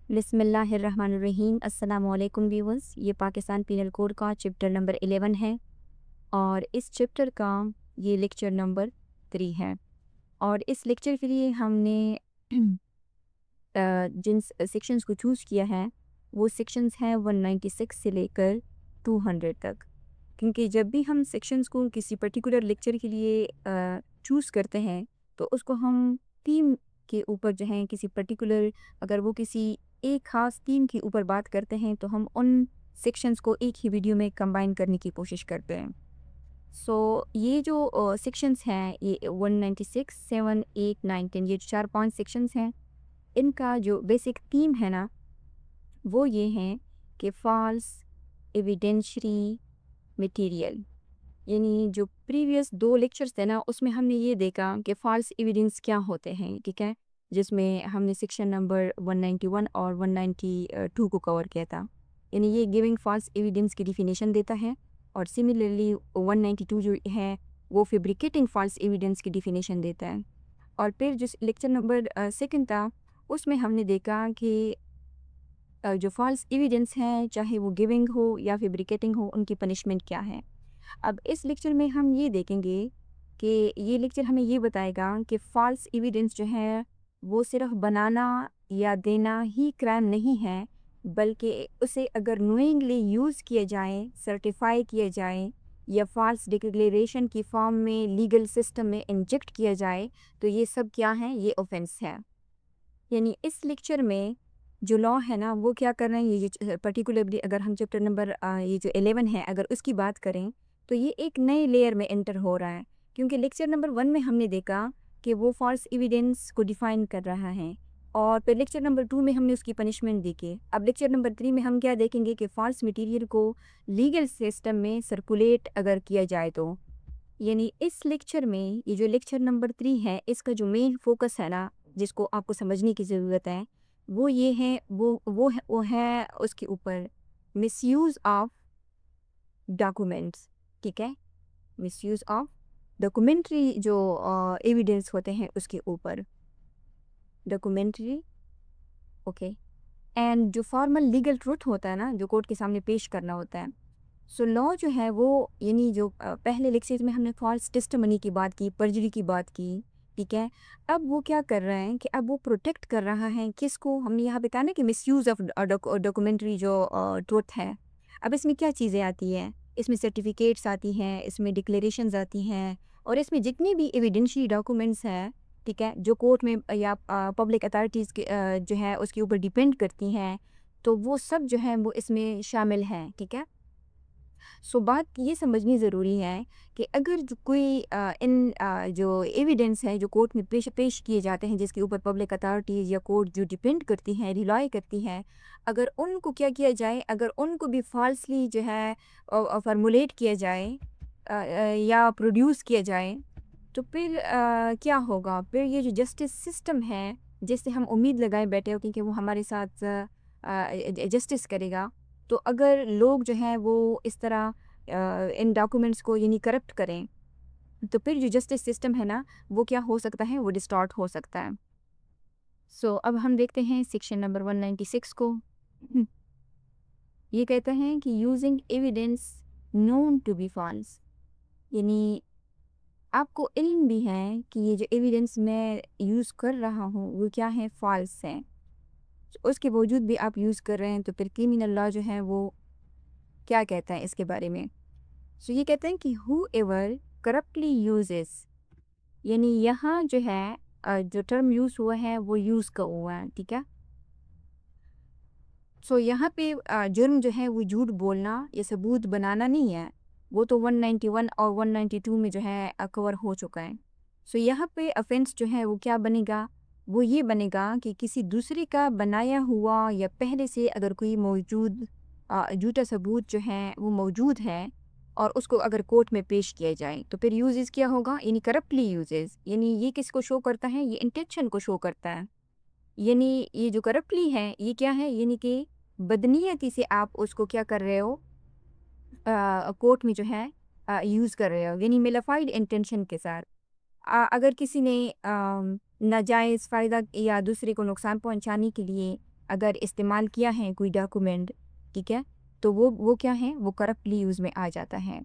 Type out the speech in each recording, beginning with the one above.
बिस्मिल्लाहिर्रहमानिर्रहीम। अस्सलामुअलैकुम व्यूअर्स। ये पाकिस्तान पीनल कोड का चैप्टर नंबर 11 है और इस चैप्टर का ये लेक्चर नंबर 3 है। और इस लेक्चर के लिए हमने जिन सेक्शंस को चूज़ किया है वो सेक्शंस हैं 196 से लेकर 200 तक। क्योंकि जब भी हम सेक्शंस को किसी पर्टिकुलर लेक्चर के लिए चूज़ करते हैं तो उसको हम थीम के ऊपर जो है किसी पर्टिकुलर, अगर वो किसी एक ख़ास थीम के ऊपर बात करते हैं तो हम उन सेक्शंस को एक ही वीडियो में कंबाइन करने की कोशिश करते हैं। ये जो सेक्शंस हैं ये 196, 7, 8, 9, 10 ये 4-5 सेक्शंस हैं। इनका जो बेसिक थीम है ना वो ये है कि फ़ॉल्स एविडेंशियरी मटीरियल। यानी जो प्रीवियस 2 लेक्चर्स थे ना उसमें हमने ये देखा कि फ़ॉल्स एविडेंस क्या होते हैं, ठीक है? जिसमें हमने सेक्शन नंबर 191 और 192 को कवर किया था। यानी ये गिविंग फ़ॉल्स एविडेंस की डेफिनेशन देता है और सिमिलरली 192 जो है वो फैब्रिकेटिंग फ़ॉल्स एविडेंस की डेफिनेशन देता है। और फिर जिस लेक्चर नंबर सेकंड था उसमें हमने देखा कि जो फ़ॉल्स एविडेंस हैं चाहे वो गिविंग हो या फैब्रिकेटिंग हो उनकी पनिशमेंट क्या है। अब इस लेक्चर में हम ये देखेंगे कि ये लेक्चर हमें ये बताएगा कि फ़ॉल्स एविडेंस जो है वो सिर्फ बनाना या देना ही क्राइम नहीं है, बल्कि उसे अगर नोइंगली यूज़ किए जाए, सर्टिफाई किए जाए या फ़ॉल्स डिक्लेरेशन की फॉर्म में लीगल सिस्टम में इंजेक्ट किया जाए तो ये सब क्या है, ये ऑफेंस है। यानी इस लेक्चर में जो लॉ है ना वो क्या कर रहे हैं, ये पर्टिकुलरली अगर हम चैप्टर नंबर ये जो 11 है अगर उसकी बात करें तो ये एक नए लेयर में एंटर हो रहा है। क्योंकि लेक्चर नंबर 1 में हमने देखा कि वो फॉल्स एविडेंस को डिफाइन कर रहा है और फिर लेक्चर नंबर 2 में हमने उसकी पनिशमेंट देखी। अब लेक्चर नंबर 3 में हम क्या देखेंगे कि फॉल्स मटेरियल को लीगल सिस्टम में सर्कुलेट अगर किया जाए तो। यानी इस लेक्चर में ये जो लेक्चर नंबर 3 है इसका जो मेन फोकस है ना जिसको आपको समझने की ज़रूरत है वो ये है, वो है उसके ऊपर मिसयूज़ ऑफ डॉक्यूमेंट्स, ठीक है? मिसयूज़ ऑफ डॉक्यूमेंट्री जो एविडेंस होते हैं उसके ऊपर डॉक्यूमेंट्री, ओके। एंड जो फॉर्मल लीगल ट्रुथ होता है ना जो कोर्ट के सामने पेश करना होता है। लॉ जो है वो, यानी जो पहले लेक्चर में हमने फॉल्स टेस्टिमनी की बात की, परजरी की बात की, ठीक है? अब वो क्या कर रहे हैं कि अब वो प्रोटेक्ट कर रहा है किसको? हमने यहाँ बताया ना कि मिसयूज़ ऑफ डॉक्यूमेंट्री जो ट्रुथ है। अब इसमें क्या चीज़ें आती हैं? इसमें सर्टिफ़िकेट्स आती हैं, इसमें डिक्लेरेशंस आती हैं और इसमें जितनी भी एविडेंशियल डॉक्यूमेंट्स हैं, ठीक है? जो कोर्ट में या पब्लिक अथॉरिटीज़ के जो है उसके ऊपर डिपेंड करती हैं, तो वो सब जो है वो इसमें शामिल हैं, ठीक है? बात ये समझनी ज़रूरी है कि अगर जो कोई जो एविडेंस है जो कोर्ट में पेश पेश किए जाते हैं जिसके ऊपर पब्लिक अथॉरिटीज़ या कोर्ट जो डिपेंड करती हैं, रिलाय करती हैं, अगर उनको क्या किया जाए, अगर उनको भी फॉल्सली जो है फार्मूलेट किया जाए या प्रोड्यूस किया जाए तो फिर क्या होगा? फिर ये जो जस्टिस सिस्टम है जिससे हम उम्मीद लगाए बैठे हो कि वो हमारे साथ जस्टिस करेगा, तो अगर लोग जो हैं वो इस तरह इन डॉक्यूमेंट्स को यानी करप्ट करें तो फिर जो जस्टिस सिस्टम है ना वो क्या हो सकता है, वो डिस्टॉर्ट हो सकता है। अब हम देखते हैं सेक्शन नंबर 196 को। ये कहता है कि using evidence known to be false, यानी आपको इल्म भी है कि ये जो एविडेंस मैं यूज़ कर रहा हूँ वो क्या है, फॉल्स है। उसके बावजूद भी आप यूज़ कर रहे हैं तो फिर क्रिमिनल लॉ जो है वो क्या कहता है इसके बारे में। ये कहते हैं कि हु एवर करप्टली यूजेस, यानी यहाँ जो है जो टर्म यूज़ हुआ है वो यूज़ का हुआ है, ठीक है? यहाँ पे जुर्म जो है वो झूठ बोलना या सबूत बनाना नहीं है, वो तो 191 और 192 में जो है कवर हो चुका है। यहाँ पे ऑफेंस जो है वो क्या बनेगा, वो ये बनेगा कि किसी दूसरे का बनाया हुआ या पहले से अगर कोई मौजूद झूठा सबूत जो है वो मौजूद है और उसको अगर कोर्ट में पेश किया जाए तो फिर यूजेस क्या होगा, यानी करप्टली यूजेस, यानी ये किसको शो करता है, ये इंटेंशन को शो करता है। यानी ये जो करप्टली है ये क्या है, यानी कि बदनीयती से आप उसको क्या कर रहे हो, कोर्ट में जो है यूज़ कर रहे हो, यानी मेलाफाइड इंटेंशन के साथ। अगर किसी ने नाजायज़ फ़ायदा या दूसरे को नुकसान पहुंचाने के लिए अगर इस्तेमाल किया है कोई डॉक्यूमेंट, ठीक है, तो वो क्या है, वो करप्टली यूज़ में आ जाता है।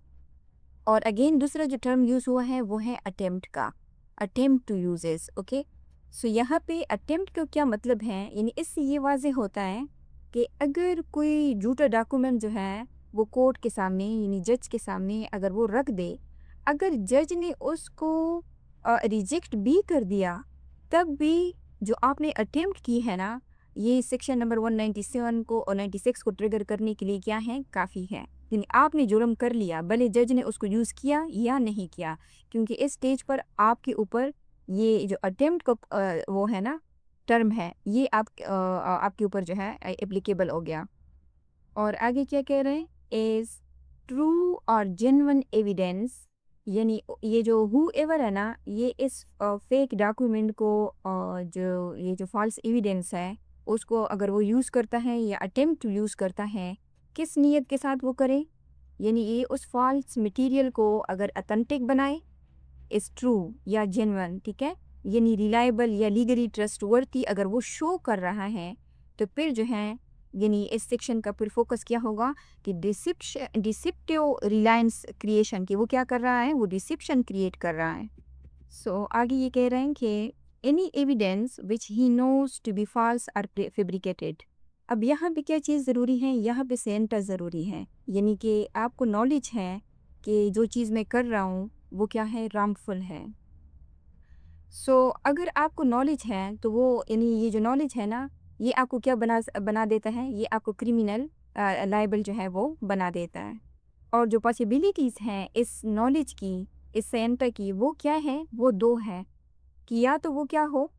और अगेन दूसरा जो टर्म यूज़ हुआ है वो है अटेम्प्ट का, अटेम्प्ट टू यूजेस। ओके, सो यहाँ पे अटेम्प्ट का क्या मतलब है, यानी इससे ये वाज़ेह होता है कि अगर कोई झूठा डॉक्यूमेंट जो है वो कोर्ट के सामने यानी जज के सामने अगर वो रख दे, अगर जज ने उसको रिजेक्ट भी कर दिया, तब भी जो आपने अटेम्प्ट की है ना, ये सेक्शन नंबर 197 को और 96 को ट्रिगर करने के लिए क्या है, काफ़ी है। यानी आपने जुर्म कर लिया, भले जज ने उसको यूज़ किया या नहीं किया, क्योंकि इस स्टेज पर आपके ऊपर ये जो अटेम्प्ट को वो है ना टर्म है, ये आपके ऊपर जो है एप्लीकेबल हो गया। और आगे क्या कह रहे हैं, इज़ ट्रू और जेन्युइन एविडेंस, यानी ये जो हु एवर है ना, ये इस फेक डॉक्यूमेंट को जो ये जो फॉल्स एविडेंस है उसको अगर वो यूज़ करता है या अटेम्प्ट टू यूज़ करता है, किस नीयत के साथ वो करे, यानी ये उस फॉल्स मटेरियल को अगर अथेंटिक बनाए, इज़ ट्रू या जेन्युइन, ठीक है, यानी रिलायबल या लीगली ट्रस्टवर्थी अगर वो शो कर रहा है, तो फिर जो है यानी इस सेक्शन का फिर फोकस क्या होगा कि डिसिप्टिव रिलायंस क्रिएशन की, वो क्या कर रहा है, वो डिसिप्शन क्रिएट कर रहा है। सो आगे ये कह रहे हैं कि any evidence which he knows to be false or fabricated. अब यहाँ पे क्या चीज़ ज़रूरी है, यहाँ पे सेंटर ज़रूरी है, यानी कि आपको नॉलेज है कि जो चीज़ मैं कर रहा हूँ वो क्या है, रामफुल है। सो अगर आपको नॉलेज है तो वो यानी ये जो नॉलेज है ना, ये आपको क्या बना देता है, ये आपको क्रिमिनल लायबल जो है वो बना देता है। और जो पॉसिबिलिटीज़ हैं इस नॉलेज की, इस सेंटर की, वो क्या है, वो दो है कि या तो वो क्या हो,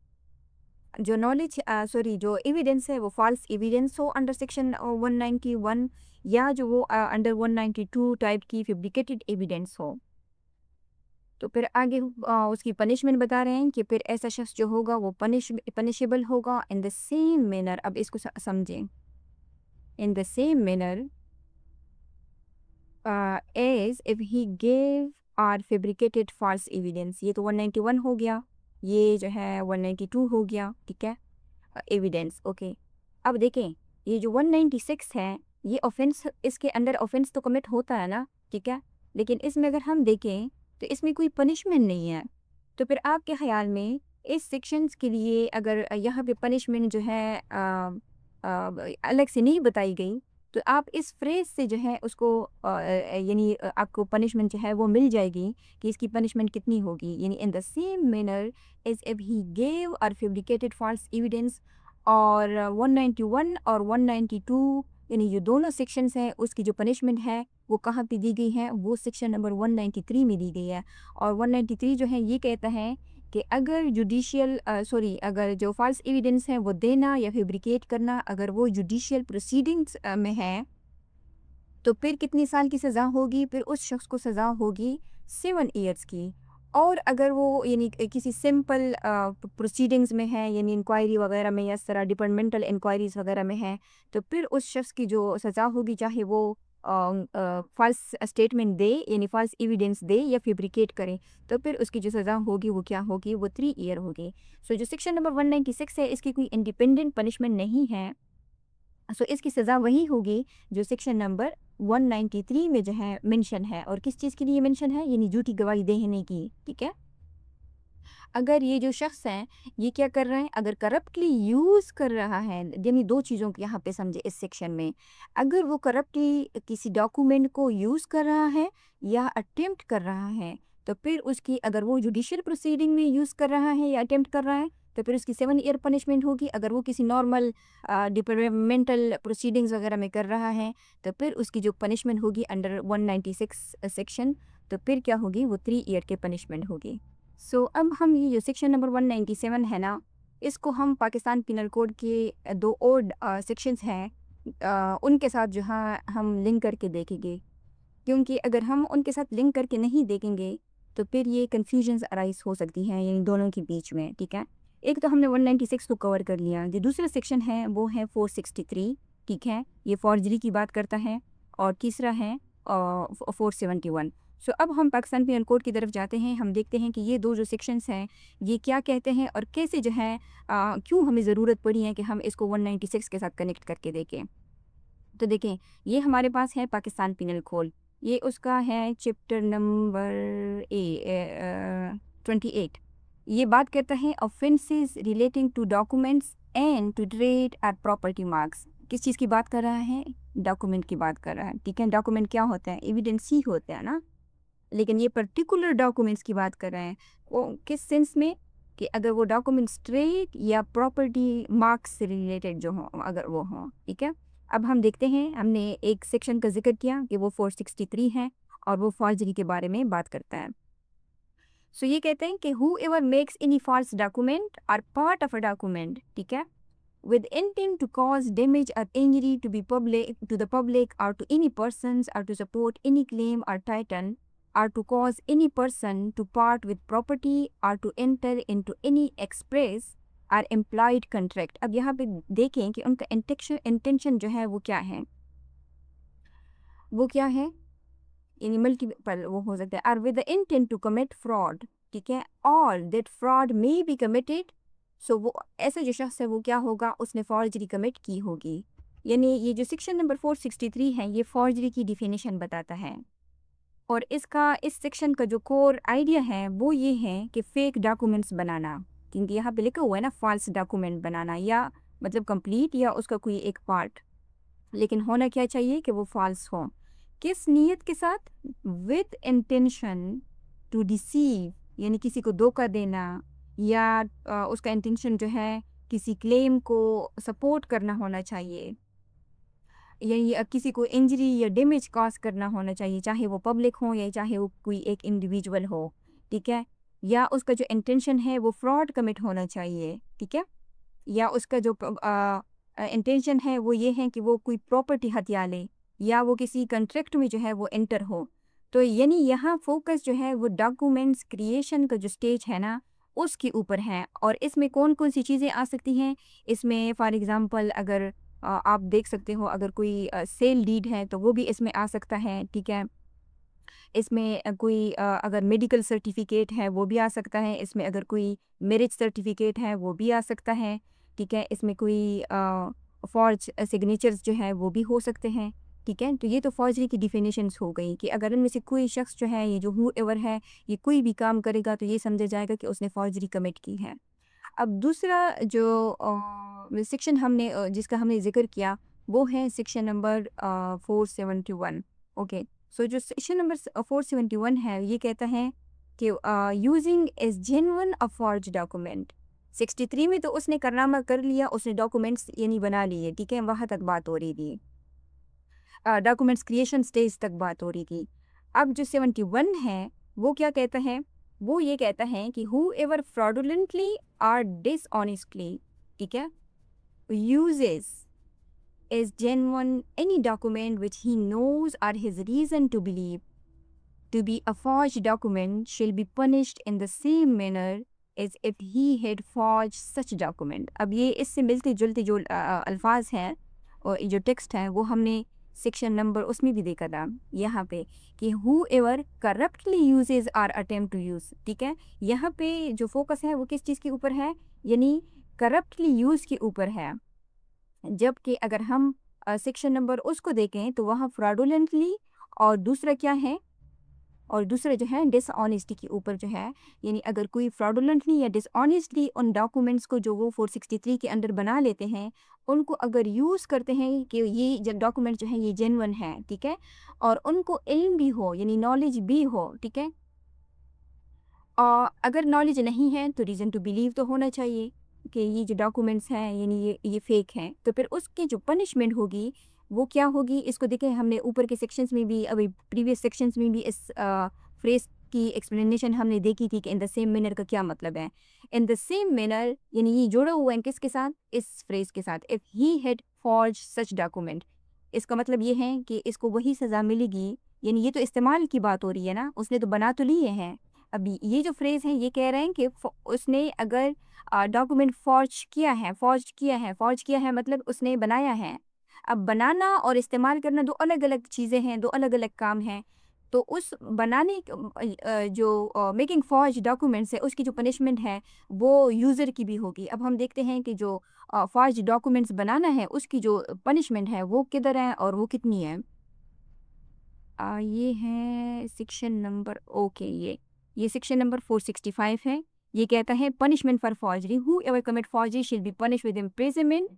जो नॉलेज सॉरी जो एविडेंस है वो फॉल्स एविडेंस हो अंडर सेक्शन 191, या जो वो अंडर 192 टाइप की फेब्रिकेटेड एविडेंस हो। तो फिर आगे उसकी पनिशमेंट बता रहे हैं कि फिर ऐसा शख्स जो होगा वो पनिशेबल होगा इन द सेम मैनर। अब इसको समझें, in the same manner as if he gave or fabricated false evidence. ये तो 191 हो गया, ये जो है 192 हो गया, ठीक है, एविडेंस। ओके, अब देखें ये जो 196 है, ये ऑफेंस, इसके अंडर ऑफेंस तो कमिट होता है ना, ठीक है, लेकिन इसमें अगर हम देखें तो इसमें कोई पनिशमेंट नहीं है। तो फिर आपके ख्याल में इस सेक्शंस के लिए अगर यहाँ पे पनिशमेंट जो है अलग से नहीं बताई गई, तो आप इस फ्रेज से जो है उसको यानी आपको पनिशमेंट जो है वो मिल जाएगी कि इसकी पनिशमेंट कितनी होगी, यानी in the same manner as if he gave or fabricated false evidence. और 191 और 192 यानी जो दोनों सेक्शंस हैं उसकी जो पनिशमेंट है वो कहाँ पे दी गई है, वो सेक्शन नंबर 193 में दी गई है। और 193 जो है ये कहता है कि अगर जुडिशियल सॉरी अगर जो फॉल्स एविडेंस है वो देना या फेब्रिकेट करना अगर वो जुडिशियल प्रोसीडिंग्स में है, तो फिर कितनी साल की सज़ा होगी, फिर उस शख्स को सज़ा होगी 7 ईयर्स की। और अगर वो यानी किसी सिंपल प्रोसीडिंग्स में है, यानी इंक्वायरी वगैरह में या इस तरह डिपार्टमेंटल इंक्वायरीज वगैरह में है, तो फिर उस शख्स की जो सज़ा होगी, चाहे वो फॉल्स स्टेटमेंट दे यानी फॉल्स एविडेंस दे या फेब्रिकेट करे, तो फिर उसकी जो सज़ा होगी वो क्या होगी, वो 3 ईयर होगी। सो जो सेक्शन नंबर 196 है इसकी कोई इंडिपेंडेंट पनिशमेंट नहीं है। सो इसकी सज़ा वही होगी जो सेक्शन नंबर 193 में जो है मेंशन है। और किस चीज़ के लिए मेंशन है, यानी झूठी गवाही देने की, ठीक है। अगर ये जो शख्स हैं ये क्या कर रहे हैं, अगर करप्टली यूज़ कर रहा है, यानी दो चीज़ों को यहाँ पे समझे इस सेक्शन में, अगर वो करप्टली किसी डॉक्यूमेंट को यूज़ कर रहा है या अटेम्प्ट कर रहा है, तो फिर उसकी अगर वो जुडिशियल प्रोसीडिंग में यूज़ कर रहा है या अटेम्प्ट कर रहा है, तो फिर उसकी 7 ईयर पनिशमेंट होगी। अगर वो किसी नॉर्मल डिपार्टमेंटल प्रोसीडिंग्स वगैरह में कर रहा है, तो फिर उसकी जो पनिशमेंट होगी अंडर 196 सेक्शन, तो फिर क्या होगी, वो 3 ईयर के पनिशमेंट होगी। सो अब हम ये जो सेक्शन नंबर 197 है ना, इसको हम पाकिस्तान पिनल कोड के दो और सेक्शंस हैं उनके साथ जो है हम लिंक करके देखेंगे, क्योंकि अगर हम उनके साथ लिंक करके नहीं देखेंगे तो फिर ये कन्फ्यूजन्स अराइज हो सकती हैं इन दोनों के बीच में, ठीक है। एक तो हमने 196 को कवर कर लिया, जो दूसरा सेक्शन है वो है 463, ठीक है, ये फॉर्जरी की बात करता है। और तीसरा है 471। सो अब हम पाकिस्तान पेनल कोड की तरफ जाते हैं। हम देखते हैं कि ये दो जो सेक्शंस हैं ये क्या कहते हैं और कैसे जो है क्यों हमें ज़रूरत पड़ी है कि हम इसको 196 के साथ कनेक्ट करके देखें। तो देखें, ये हमारे पास है पाकिस्तान पेनल कोड, ये उसका है चैप्टर नंबर 28। ये बात करता है offences relating to documents and to trade at property marks. किस चीज़ की बात कर रहा है? डॉक्यूमेंट की बात कर रहा है। ठीक है, डॉक्यूमेंट क्या होता है? एविडेंस ही होता है ना, लेकिन ये पर्टिकुलर डॉक्यूमेंट्स की बात कर रहे हैं। वो किस सेंस में कि अगर वो डॉक्यूमेंट्स ट्रेड या प्रॉपर्टी मार्क्स से रिलेटेड जो हों, अगर वो हों। ठीक है, अब हम देखते हैं, हमने एक सेक्शन का जिक्र किया कि वो 463 है और वो फॉर्जरी के बारे में बात करता है। सो ये कहते हैं कि whoever makes any false document or part of a document, ठीक है, with intent to cause damage or injury to be public to the public or to any persons or to support any claim or title or to cause any person to part with property or to enter into any express or implied contract। अब यहाँ पे देखें कि उनका intention जो है वो क्या है, वो क्या है, यानी मल्टीपल वो हो सकता है। और with the intent to commit fraud, ठीक है, और that fraud may be committed. So वो ऐसा जो शख्स है वो क्या होगा, उसने फॉर्जरी कमिट की होगी। यानी ये जो सेक्शन नंबर 463 है ये फॉर्जरी की डिफिनेशन बताता है। और इसका इस सेक्शन का जो कोर आइडिया है वो ये है कि फेक डॉक्यूमेंट्स बनाना, क्योंकि यहाँ पे लिखा हुआ है ना फॉल्स डॉक्यूमेंट बनाना, या मतलब कंप्लीट या उसका कोई एक पार्ट, लेकिन होना क्या चाहिए कि वो फॉल्स हो। किस नीयत के साथ? विद इंटेंशन टू डिसीव, यानी किसी को धोखा देना, या उसका इंटेंशन जो है किसी क्लेम को सपोर्ट करना होना चाहिए, यानी किसी को इंजरी या डैमेज कॉज करना होना चाहिए, चाहे वो पब्लिक हो या चाहे वो कोई एक इंडिविजुअल हो। ठीक है, या उसका जो इंटेंशन है वो फ्रॉड कमिट होना चाहिए। ठीक है, या उसका जो इंटेंशन है वो ये है कि वो कोई प्रॉपर्टी हथिया ले, या वो किसी कंट्रैक्ट में जो है वो एंटर हो। तो यानी यहाँ फोकस जो है वो डॉक्यूमेंट्स क्रिएशन का जो स्टेज है ना उसके ऊपर है। और इसमें कौन कौन सी चीज़ें आ सकती हैं, इसमें फॉर एग्ज़ाम्पल अगर आप देख सकते हो अगर कोई सेल डीड है तो वो भी इसमें आ सकता है। ठीक है, इसमें कोई अगर मेडिकल सर्टिफिकेट है वो भी आ सकता है, इसमें अगर कोई मैरिज सर्टिफिकेट है वो भी आ सकता है। ठीक है, इसमें कोई फॉर्ज सिग्नेचर्स जो है वो भी हो सकते हैं। ठीक है, तो ये तो फॉर्जरी की डिफिनेशंस हो गई कि अगर इनमें से कोई शख्स जो है ये जो हु एवर है ये कोई भी काम करेगा तो ये समझा जाएगा कि उसने फॉर्जरी कमिट की है। अब दूसरा जो सेक्शन हमने जिसका हमने जिक्र किया वो है सेक्शन नंबर 471। ओके, सो जो सेक्शन नंबर 471 है ये कहता है कि यूजिंग एज जेन्युइन अ फॉर्ज डॉक्यूमेंट। 63 में तो उसने कारनामा कर लिया, उसने डॉक्यूमेंट्स यानी बना लिए। ठीक है, वहाँ तक बात हो रही थी, डॉक्यूमेंट्स क्रिएशन स्टेज तक बात हो रही थी। अब जो 71 है वो क्या कहता है, वो ये कहता है कि हु एवर फ्रॉडुलेंटली और डिसऑनेस्टली, ठीक है, uses as genuine any document which he knows or his reason to believe to be a forged document shall be punished in the same manner as if he had forged such document। अब ये इससे मिलते जुलते जो अल्फाज हैं और जो टेक्स्ट है वो हमने सेक्शन नंबर उसमें भी देखा था यहाँ पे कि whoever corruptly uses or attempt to use. ठीक है, यहाँ पे जो फोकस है वो किस चीज़ के ऊपर है, यानी करप्टली यूज़ के ऊपर है। जबकि अगर हम सेक्शन नंबर उसको देखें तो वहाँ फ्रॉडुलेंटली और दूसरा क्या है, और दूसरा जो है डिसऑनेस्टी के ऊपर जो है, यानी अगर कोई फ्रॉडुलेंटली या डिसऑनेस्टली उन डॉक्यूमेंट्स को जो वो 463 के अंदर बना लेते हैं उनको अगर यूज़ करते हैं कि ये जब डॉक्यूमेंट जो है ये जेन्युइन है। ठीक है, और उनको इल्म भी हो यानी नॉलेज भी हो। ठीक है, और अगर नॉलेज नहीं है तो रीज़न टू बिलीव तो होना चाहिए कि ये जो डॉक्यूमेंट्स हैं यानी ये फेक हैं, तो फिर उसकी जो पनिशमेंट होगी वो क्या होगी। इसको देखें, हमने ऊपर के सेक्शंस में भी अभी प्रीवियस सेक्शंस में भी इस फ्रेज की एक्सप्लेनेशन हमने देखी थी कि इन द सेम मैनर का क्या मतलब है। इन द सेम मैनर यानी ये जुड़ा हुआ है किसके साथ, इस फ्रेज के साथ, if he had forge such document. इसका मतलब ये है कि इसको वही सज़ा मिलेगी, यानी ये तो इस्तेमाल की बात हो रही है ना, उसने तो बना तो लिए हैं। अभी ये जो फ्रेज़ है ये कह रहे हैं कि उसने अगर डॉक्यूमेंट फॉर्ज किया है मतलब उसने बनाया है। अब बनाना और इस्तेमाल करना दो अलग अलग चीज़ें हैं, दो अलग अलग काम हैं। तो उस बनाने जो मेकिंग फॉर्ज डॉक्यूमेंट्स है उसकी जो पनिशमेंट है वो यूज़र की भी होगी। अब हम देखते हैं कि जो फॉर्ज डॉक्यूमेंट्स बनाना है उसकी जो पनिशमेंट है वो किधर है और वो कितनी है। ये है सेक्शन नंबर ओके ये सेक्शन नंबर 465 है। ये कहता है punishment for forgery whoever commit forgery shall be punish with imprisonment.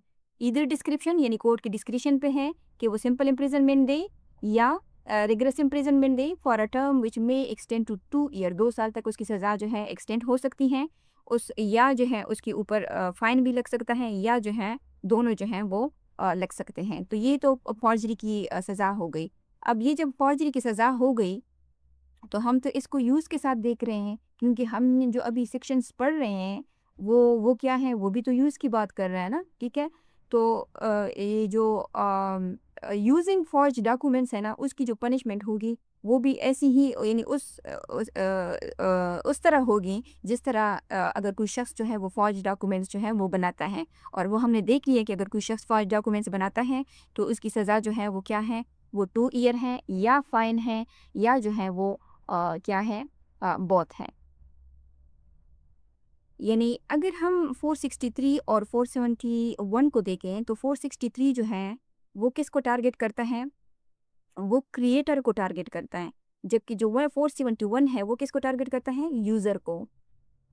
इधर डिस्क्रिप्शन यानी कोर्ट के डिस्क्रिप्शन पे है कि वो सिंपल इम्प्रिजनमेंट दे या रिग्रेस इम्प्रिजनमेंट दे for a term which may extend to 2 year, 2 साल तक उसकी सज़ा जो है एक्सटेंड हो सकती है। उस या जो है उसके ऊपर फाइन भी लग सकता है या जो है दोनों जो हैं वो लग सकते हैं। तो ये तो फॉर्जरी की सज़ा हो गई। अब ये जब फौजरी की सज़ा हो गई तो हम तो इसको यूज़ के साथ देख रहे हैं क्योंकि हम जो अभी सेक्शंस पढ़ रहे हैं वो क्या है, वो भी तो यूज़ की बात कर रहा है ना, ठीक है। तो ये जो यूजिंग फॉर्ज डॉक्यूमेंट्स है ना उसकी जो पनिशमेंट होगी वो भी ऐसी ही यानी उस तरह होगी जिस तरह अगर कोई शख्स जो है वो फॉर्ज डॉक्यूमेंट्स जो है वो बनाता है। और वो हमने देख लिया कि अगर कोई शख्स फॉर्ज डॉक्यूमेंट्स बनाता है तो उसकी सज़ा जो है वो क्या है, वो 2 ईयर है या फाइन है या जो है वो क्या है, बहुत है। यानी अगर हम 463 और 471 को देखें तो 463 जो है वो किसको टारगेट करता है, वो क्रिएटर को टारगेट करता है। जबकि जो वह 471 है वो किसको टारगेट करता है, यूज़र को।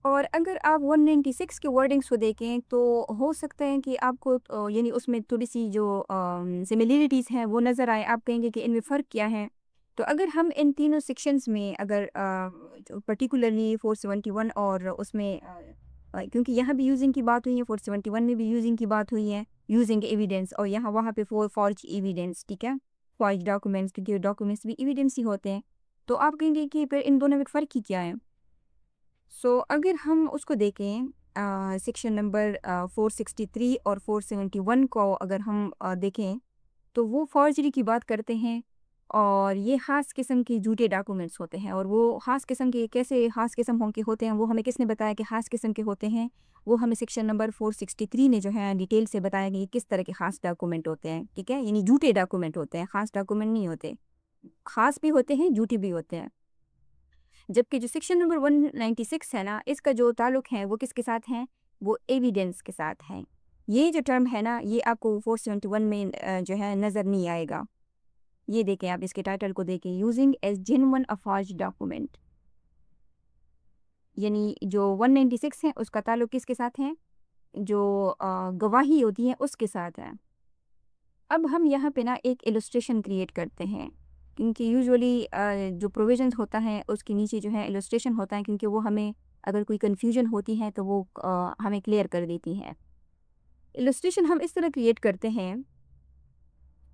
और अगर आप 196 के वर्डिंग्स को देखें तो हो सकता है कि आपको यानी उसमें थोड़ी-सी जो सिमिलरिटीज़ हैं वो नज़र आए। आप कहेंगे कि इनमें फ़र्क क्या है? तो अगर हम इन तीनों सेक्शंस में अगर जो पर्टिकुलरली 471 और उसमें क्योंकि यहाँ भी यूज़िंग की बात हुई है, 471 में भी यूज़िंग की बात हुई है, यूज़िंग एविडेंस, और यहाँ वहाँ पे फॉर्ज एविडेंस, ठीक है? फॉर्ज डॉक्यूमेंट्स, क्योंकि डॉक्यूमेंट्स भी एविडेंस ही होते हैं। तो आप कहेंगे कि फिर इन दोनों में फ़र्क ही क्या है? अगर हम उसको देखें सेक्शन नंबर 463 और 471 को अगर हम देखें तो वो फॉर्जरी की बात करते हैं और ये ख़ास किस्म के झूठे डॉक्यूमेंट्स होते हैं। और वो ख़ास किस्म के कैसे ख़ास किस्म हों के होते हैं वो हमें किसने बताया कि ख़ास किस्म के होते हैं, वो हमें सेक्शन नंबर 463 ने जो है डिटेल से बताया कि ये किस तरह के ख़ास डॉक्यूमेंट होते हैं, ठीक है। यानी झूठे डॉक्यूमेंट होते हैं, ख़ास डॉक्यूमेंट नहीं होते, ख़ास भी होते हैं झूठे भी होते हैं। जबकि जो सेक्शन नंबर 196 है ना इसका जो ताल्लुक है वो किसके साथ है, वो एविडेंस के साथ है। ये जो टर्म है ना ये आपको 471 में जो है नज़र नहीं आएगा। ये देखें, आप इसके टाइटल को देखें, यूजिंग एज जेन्युइन अ फॉर्ज डॉक्यूमेंट। यानी जो 196 है उसका ताल्लुक किसके साथ है, जो गवाही होती है उसके साथ है। अब हम यहाँ पे ना एक इलस्ट्रेशन क्रिएट करते हैं क्योंकि यूजुअली जो प्रोविजंस होता है उसके नीचे जो है इलस्ट्रेशन होता है, क्योंकि वो हमें अगर कोई कन्फ्यूजन होती है तो वो हमें क्लियर कर देती है। इलस्ट्रेशन हम इस तरह क्रिएट करते हैं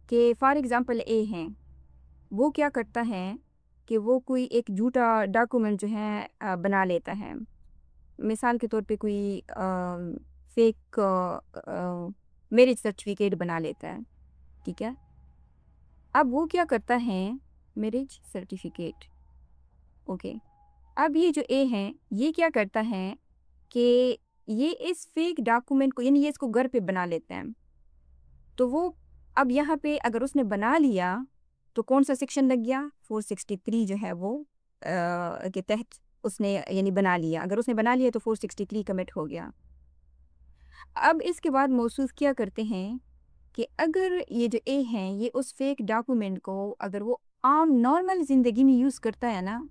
कि फॉर एग्ज़ाम्पल ए है, वो क्या करता है कि वो कोई एक झूठा डॉक्यूमेंट जो है बना लेता है। मिसाल के तौर पे कोई फेक मैरिज सर्टिफिकेट बना लेता है, ठीक है। अब वो क्या करता है, मैरिज सर्टिफिकेट, ओके। अब ये जो ए है ये क्या करता है कि ये इस फेक डॉक्यूमेंट को यानी ये इसको घर पे बना लेते हैं। तो वो अब यहाँ पे अगर उसने बना लिया तो कौन सा सेक्शन लग गया, 463 जो है वो के तहत उसने यानी बना लिया। अगर उसने बना लिया तो 463 कमिट हो गया। अब इसके बाद मौसूफ क्या करते हैं कि अगर ये जो ए है ये उस फेक डॉक्यूमेंट को अगर वो आम नॉर्मल ज़िंदगी में यूज़ करता है ना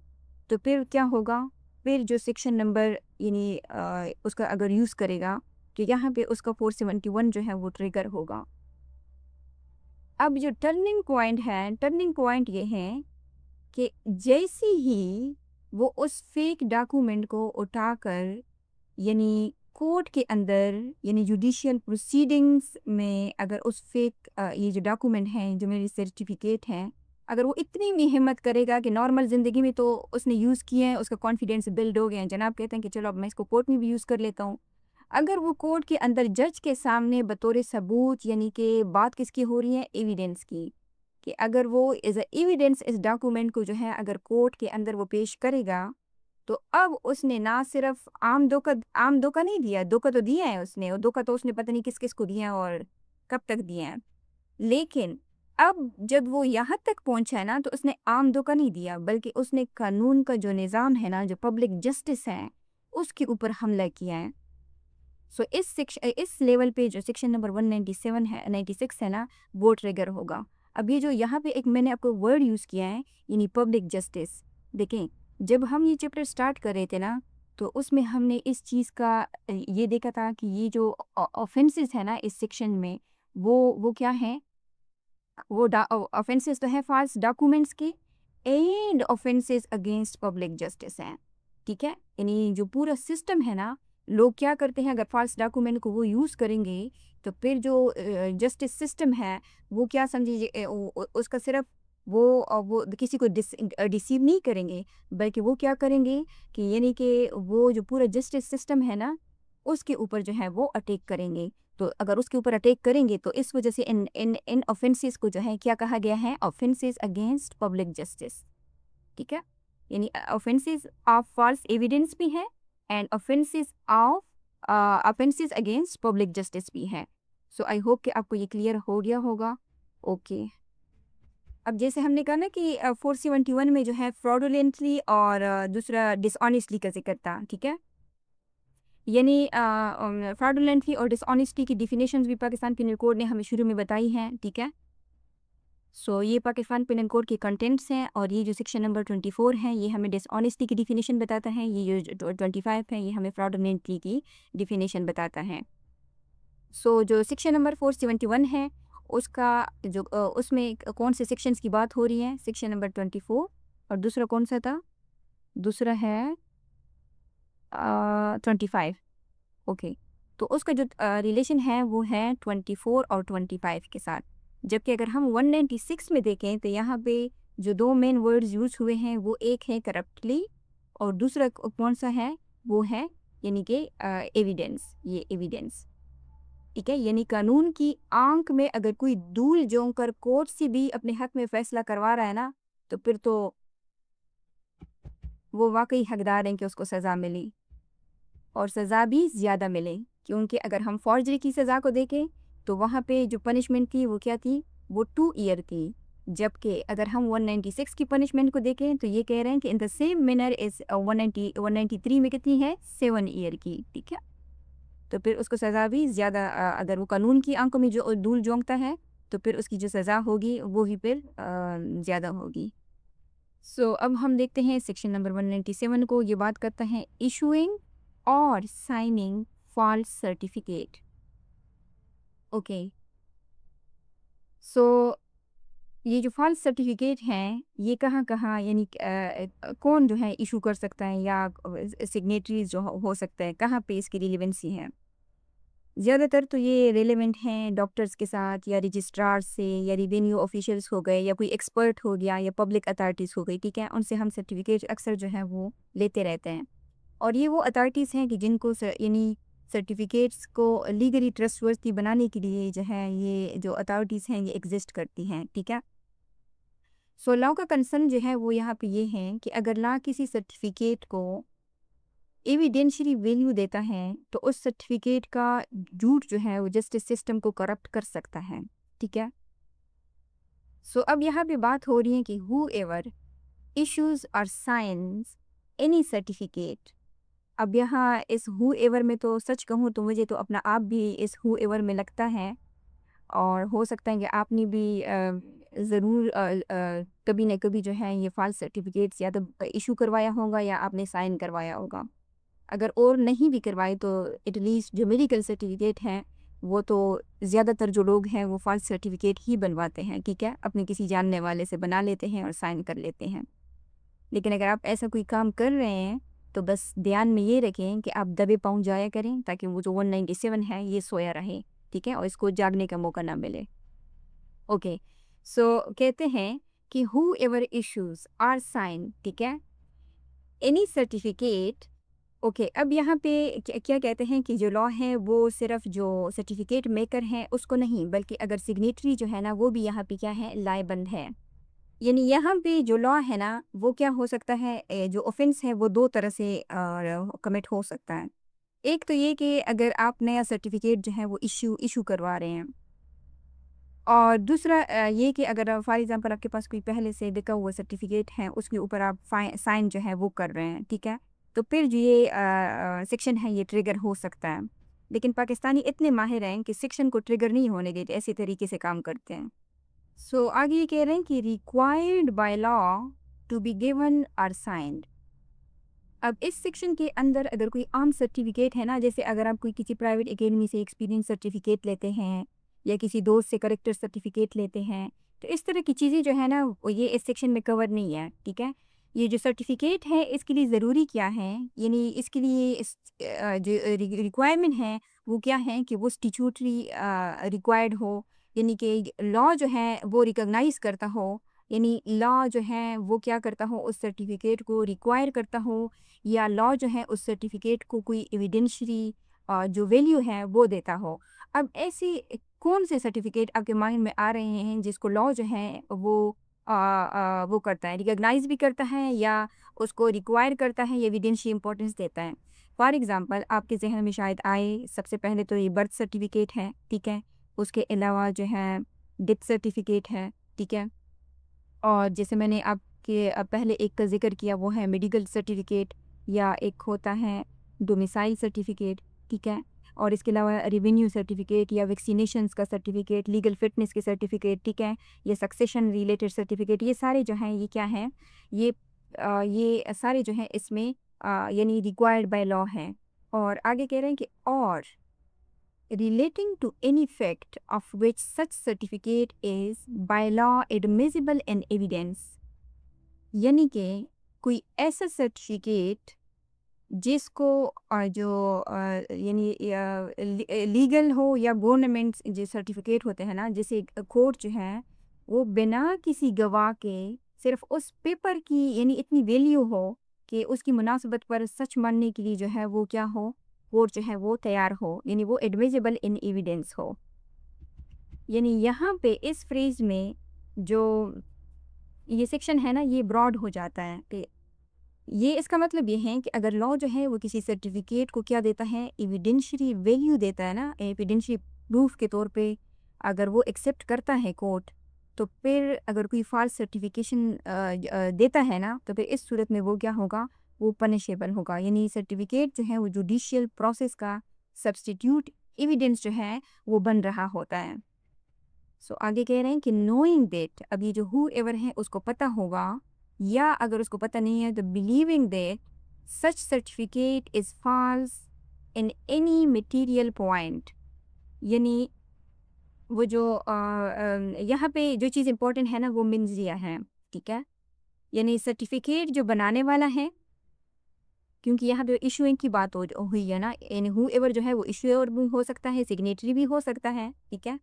तो फिर क्या होगा, फिर जो सेक्शन नंबर यानी उसका अगर यूज़ करेगा तो यहाँ पे उसका 471 जो है वो ट्रिगर होगा। अब जो टर्निंग पॉइंट ये है कि जैसे ही वो उस फेक डॉक्यूमेंट को उठाकर यानी कोर्ट के अंदर यानी जुडिशियल प्रोसीडिंग्स में अगर उस फेक ये जो डॉक्यूमेंट हैं जो मेरी सर्टिफिकेट हैं, अगर वो इतनी भी हिम्मत करेगा कि नॉर्मल ज़िंदगी में तो उसने यूज़ किए हैं, उसका कॉन्फिडेंस बिल्ड हो गया है, जनाब कहते हैं कि चलो अब मैं इसको कोर्ट में भी यूज़ कर लेता हूँ। अगर वो कोर्ट के अंदर जज के सामने बतौर सबूत यानी कि बात किसकी हो रही है, एविडेंस की, कि अगर वो एज अ एविडेंस इस डॉक्यूमेंट को जो है अगर कोर्ट के अंदर वो पेश करेगा तो अब उसने ना सिर्फ आम धोखा नहीं दिया, धोखा तो दिया है उसने, और धोखा तो उसने पता नहीं किस किस को दिया है और कब तक दिया है। लेकिन अब जब वो यहाँ तक पहुँचा है ना, तो उसने आम धोखा नहीं दिया, बल्कि उसने कानून का जो निज़ाम है ना, जो पब्लिक जस्टिस है, उसके ऊपर हमला किया है। सो इस लेवल पे जो सेक्शन नंबर 197 है 96 है ना, वो ट्रिगर होगा। अब ये जो यहाँ पे एक मैंने आपको वर्ड यूज़ किया है, यानी पब्लिक जस्टिस। देखें, जब हम ये चैप्टर स्टार्ट कर रहे थे ना, तो उसमें हमने इस चीज़ का ये देखा था कि ये जो ऑफेंसेस है ना इस सेक्शन में, वो क्या है, वो ऑफेंसेस तो है फॉल्स डॉक्यूमेंट्स के and offences against public justice हैं। ठीक है, यानी जो पूरा सिस्टम है ना, लोग क्या करते हैं, अगर फॉल्स डॉक्यूमेंट को वो यूज़ करेंगे, तो फिर जो जस्टिस सिस्टम है, वो क्या समझिए, उसका सिर्फ वो किसी को डिसीव नहीं करेंगे, बल्कि वो क्या करेंगे कि यानी कि वो जो पूरा जस्टिस सिस्टम है ना, उसके ऊपर जो है वो अटैक करेंगे। तो अगर उसके ऊपर अटैक करेंगे, तो इस वजह से इन इन इन ऑफेंसेस को जो है क्या कहा गया है, ऑफेंसेस अगेंस्ट पब्लिक जस्टिस। ठीक है, यानी ऑफेंसेस ऑफ फॉल्स एविडेंस भी है and offences against public justice भी है। सो आई होप कि आपको ये क्लियर हो गया होगा। ओके, अब जैसे हमने कहा ना कि 471 में जो है फ्रॉडुलेंटली और दूसरा डिसऑनेस्टली का जिक्र था। ठीक है, यानी फ्रॉडुलेंटली और डिसऑनेस्टी की डिफिनेशंस भी पाकिस्तान पिनल कोड ने हमें शुरू में बताई हैं। ठीक है, सो ये पाकिस्तान पिनल कोड के कंटेंट्स हैं, और ये जो सेक्शन नंबर 24 है ये हमें डिसऑनेस्टी की डिफिनेशन बताता है, ये जो 25 है ये हमें फ्रॉडुलेंटली की डिफिनेशन बताता है। सो जो सेक्शन नंबर 471 है उसका जो उसमें कौन से सेक्शंस की बात हो रही है, सेक्शन नंबर 24, और दूसरा कौन सा था, दूसरा है 25। ओके, तो उसका जो रिलेशन है वो है 24 और 25 के साथ। जबकि अगर हम 196 में देखें, तो यहाँ पे जो दो मेन वर्ड्स यूज़ हुए हैं, वो एक है करप्टली और दूसरा कौन सा है, वो है यानी कि एविडेंस, ये एविडेंस। ठीक है, यानी कानून की आंख में अगर कोई धूल झोंक कर कोर्ट से भी अपने हक में फैसला करवा रहा है ना, तो फिर तो वो वाकई हकदार हैं कि उसको सज़ा मिली, और सज़ा भी ज़्यादा मिले। क्योंकि अगर हम फॉर्जरी की सज़ा को देखें, तो वहाँ पे जो पनिशमेंट थी वो क्या थी, वो 2 ईयर थी। जबकि अगर हम 196 की पनिशमेंट को देखें, तो ये कह रहे हैं कि इन द सेम मैनर इज़ 193 में कितनी है, 7 ईयर की। ठीक है, तो फिर उसको सज़ा भी ज़्यादा, अगर वो कानून की आंखों में जो धूल झोंकता है, तो फिर उसकी जो सज़ा होगी वो भी फिर ज़्यादा होगी। सो अब हम देखते हैं सेक्शन नंबर 197 को। ये बात करता है इशूइंग और साइनिंग फॉल्स सर्टिफिकेट। ओके, सो ये जो फॉल्स सर्टिफिकेट हैं, ये कहाँ कहाँ यानी कौन जो है इशू कर सकता है, या सिग्नेटरीज जो हो सकता है, कहाँ पे इसकी रिलेवेंसी है। ज़्यादातर तो ये रिलेवेंट हैं डॉक्टर्स के साथ, या रजिस्ट्रार से, या रेवेन्यू ऑफिशियल्स हो गए, या कोई एक्सपर्ट हो गया, या पब्लिक अथॉरिटीज़ हो गई। ठीक है, उनसे हम सर्टिफिकेट अक्सर जो है वो लेते रहते हैं। और ये वो अथॉरिटीज़ हैं कि जिनको यानी सर्टिफिकेट्स को लीगली ट्रस्टवर्दी बनाने के लिए जो है, ये जो अथॉरिटीज़ हैं ये एग्जिस्ट करती हैं। ठीक है, सो लॉ का कंसर्न जो है वो यहाँ पे ये है कि अगर लॉ किसी सर्टिफिकेट को एविडेंशियली वैल्यू देता है, तो उस सर्टिफिकेट का झूठ जो है वो जस्टिस सिस्टम को करप्ट कर सकता है। ठीक है, सो अब यहाँ पे बात हो रही है कि हु एवर इशूज और साइंस एनी सर्टिफिकेट। अब यहाँ इस हु एवर में तो सच कहूँ तो मुझे तो अपना आप भी इस हु एवर में लगता है, और हो सकता है कि आपने भी ज़रूर कभी न कभी जो है ये फॉल्स सर्टिफिकेट्स या तो इशू करवाया होगा, या आपने साइन करवाया होगा। अगर और नहीं भी करवाए, तो एटलीस्ट जो मेडिकल सर्टिफिकेट हैं, वो तो ज़्यादातर जो लोग हैं वो फॉल्स सर्टिफिकेट ही बनवाते हैं। ठीक है, अपने किसी जानने वाले से बना लेते हैं और साइन कर लेते हैं। लेकिन अगर आप ऐसा कोई काम कर रहे हैं, तो बस ध्यान में ये रखें कि आप दबे पाँव जाया करें, ताकि वो जो 197 है ये सोया रहे। ठीक है, और इसको जागने का मौका ना मिले। ओके, सो कहते हैं कि whoever issues or sign, ठीक है, एनी सर्टिफिकेट। ओके, अब यहाँ पे क्या कहते हैं कि जो लॉ है वो सिर्फ जो सर्टिफिकेट मेकर हैं उसको नहीं, बल्कि अगर सिग्नेटरी जो है ना वो भी यहाँ पे क्या है, लायबंद है। यानी यहाँ पे जो लॉ है ना वो क्या हो सकता है, जो ऑफेंस है वो दो तरह से कमिट हो सकता है। एक तो ये कि अगर आप नया सर्टिफिकेट जो है वो इशू करवा रहे हैं, और दूसरा ये कि अगर फॉर एग्ज़ाम्पल आपके पास कोई पहले से बिका हुआ सर्टिफ़िकेट है, उसके ऊपर आप साइन जो है वो कर रहे हैं, ठीक है? तो फिर जो ये सेक्शन है ये ट्रिगर हो सकता है। लेकिन पाकिस्तानी इतने माहिर हैं कि सेक्शन को ट्रिगर नहीं होने देते, ऐसे तरीके से काम करते हैं। सो आगे ये कह रहे हैं कि required by law to be given or signed. अब इस सेक्शन के अंदर अगर कोई आम सर्टिफिकेट है ना, जैसे अगर आप कोई किसी प्राइवेट एकेडमी से एक्सपीरियंस सर्टिफिकेट लेते हैं या किसी दोस्त से करेक्टर सर्टिफिकेट लेते हैं, तो इस तरह की चीज़ें जो है ना वो ये इस सेक्शन में कवर नहीं है, ठीक है? ये जो सर्टिफिकेट है इसके लिए ज़रूरी क्या है, यानी इसके लिए जो रिक्वायरमेंट है वो क्या है कि वो स्टिचूटरी रिक्वायर्ड हो, यानी कि लॉ जो है वो रिकॉग्नाइज करता हो, यानी लॉ जो है वो क्या करता हो, उस सर्टिफिकेट को रिक्वायर करता हो, या लॉ जो है उस सर्टिफिकेट को कोई एविडेंशरी जो वैल्यू है वो देता हो। अब ऐसी कौन से सर्टिफिकेट आपके माइंड में आ रहे हैं जिसको लॉ जो है वो करता है, रिकॉग्नाइज भी करता है या उसको रिक्वायर करता है या एविडेंशियल इंपॉर्टेंस देता है? फॉर एग्जांपल आपके जहन में शायद आए सबसे पहले तो ये बर्थ सर्टिफिकेट है, ठीक है? उसके अलावा जो है डेथ सर्टिफिकेट है, ठीक है? और जैसे मैंने आपके पहले एक का ज़िक्र किया वो है मेडिकल सर्टिफ़िकेट, या एक होता है डोमिसाइल सर्टिफ़िकेट, ठीक है? और इसके अलावा रेवेन्यू सर्टिफ़िकेट या वैक्सीनेशंस का सर्टिफ़िकेट, लीगल फिटनेस के सर्टिफ़िकेट, ठीक है? ये सक्सेशन रिलेटेड सर्टिफ़िकेट, ये सारे जो हैं ये क्या हैं? ये सारे जो हैं इसमें यानी रिक्वायर्ड बाय लॉ हैं। और आगे कह रहे हैं कि और relating to any fact of which such certificate is by law admissible in evidence, यानी कि कोई ऐसा सर्टिफिकेट जिसको जो यानी लीगल हो या गवर्नमेंट जो सर्टिफिकेट होते हैं ना, जैसे कोर्ट जो है वो बिना किसी गवाह के सिर्फ उस पेपर की यानी इतनी वैल्यू हो कि उसकी मुनासबत पर सच मानने के लिए जो है वो क्या हो, कोर्ट जो है वो तैयार हो, यानी वो एडमिसिबल इन एविडेंस हो। यानी यहाँ पे इस फ्रेज में जो ये सेक्शन है ना ये ब्रॉड हो जाता है कि ये इसका मतलब ये है कि अगर लॉ जो है वो किसी सर्टिफिकेट को क्या देता है, एविडेंशियरी वैल्यू देता है ना, एविडेंशियरी प्रूफ के तौर पे अगर वो एक्सेप्ट करता है कोर्ट, तो फिर अगर कोई फॉल्स सर्टिफिकेशन देता है ना, तो फिर इस सूरत में वो क्या होगा, वो पनिशेबल होगा। यानी सर्टिफिकेट जो है वो जुडिशियल प्रोसेस का सब्सटीट्यूट एविडेंस जो है वो बन रहा होता है। सो आगे कह रहे हैं कि नोइंग दैट, अब ये जो हु एवर है उसको पता होगा, या अगर उसको पता नहीं है तो believing that such certificate is falls in any material point, यानी वो जो यहाँ पे जो चीज़ इंपॉर्टेंट है ना वो मीन्स दिया है, ठीक है? यानी सर्टिफिकेट जो बनाने वाला है, क्योंकि यहाँ पे इशूइंग की बात हुई है ना, यानी हु एवर जो है वो इशूअर भी हो सकता है, सिग्नेटरी भी हो सकता है, ठीक है?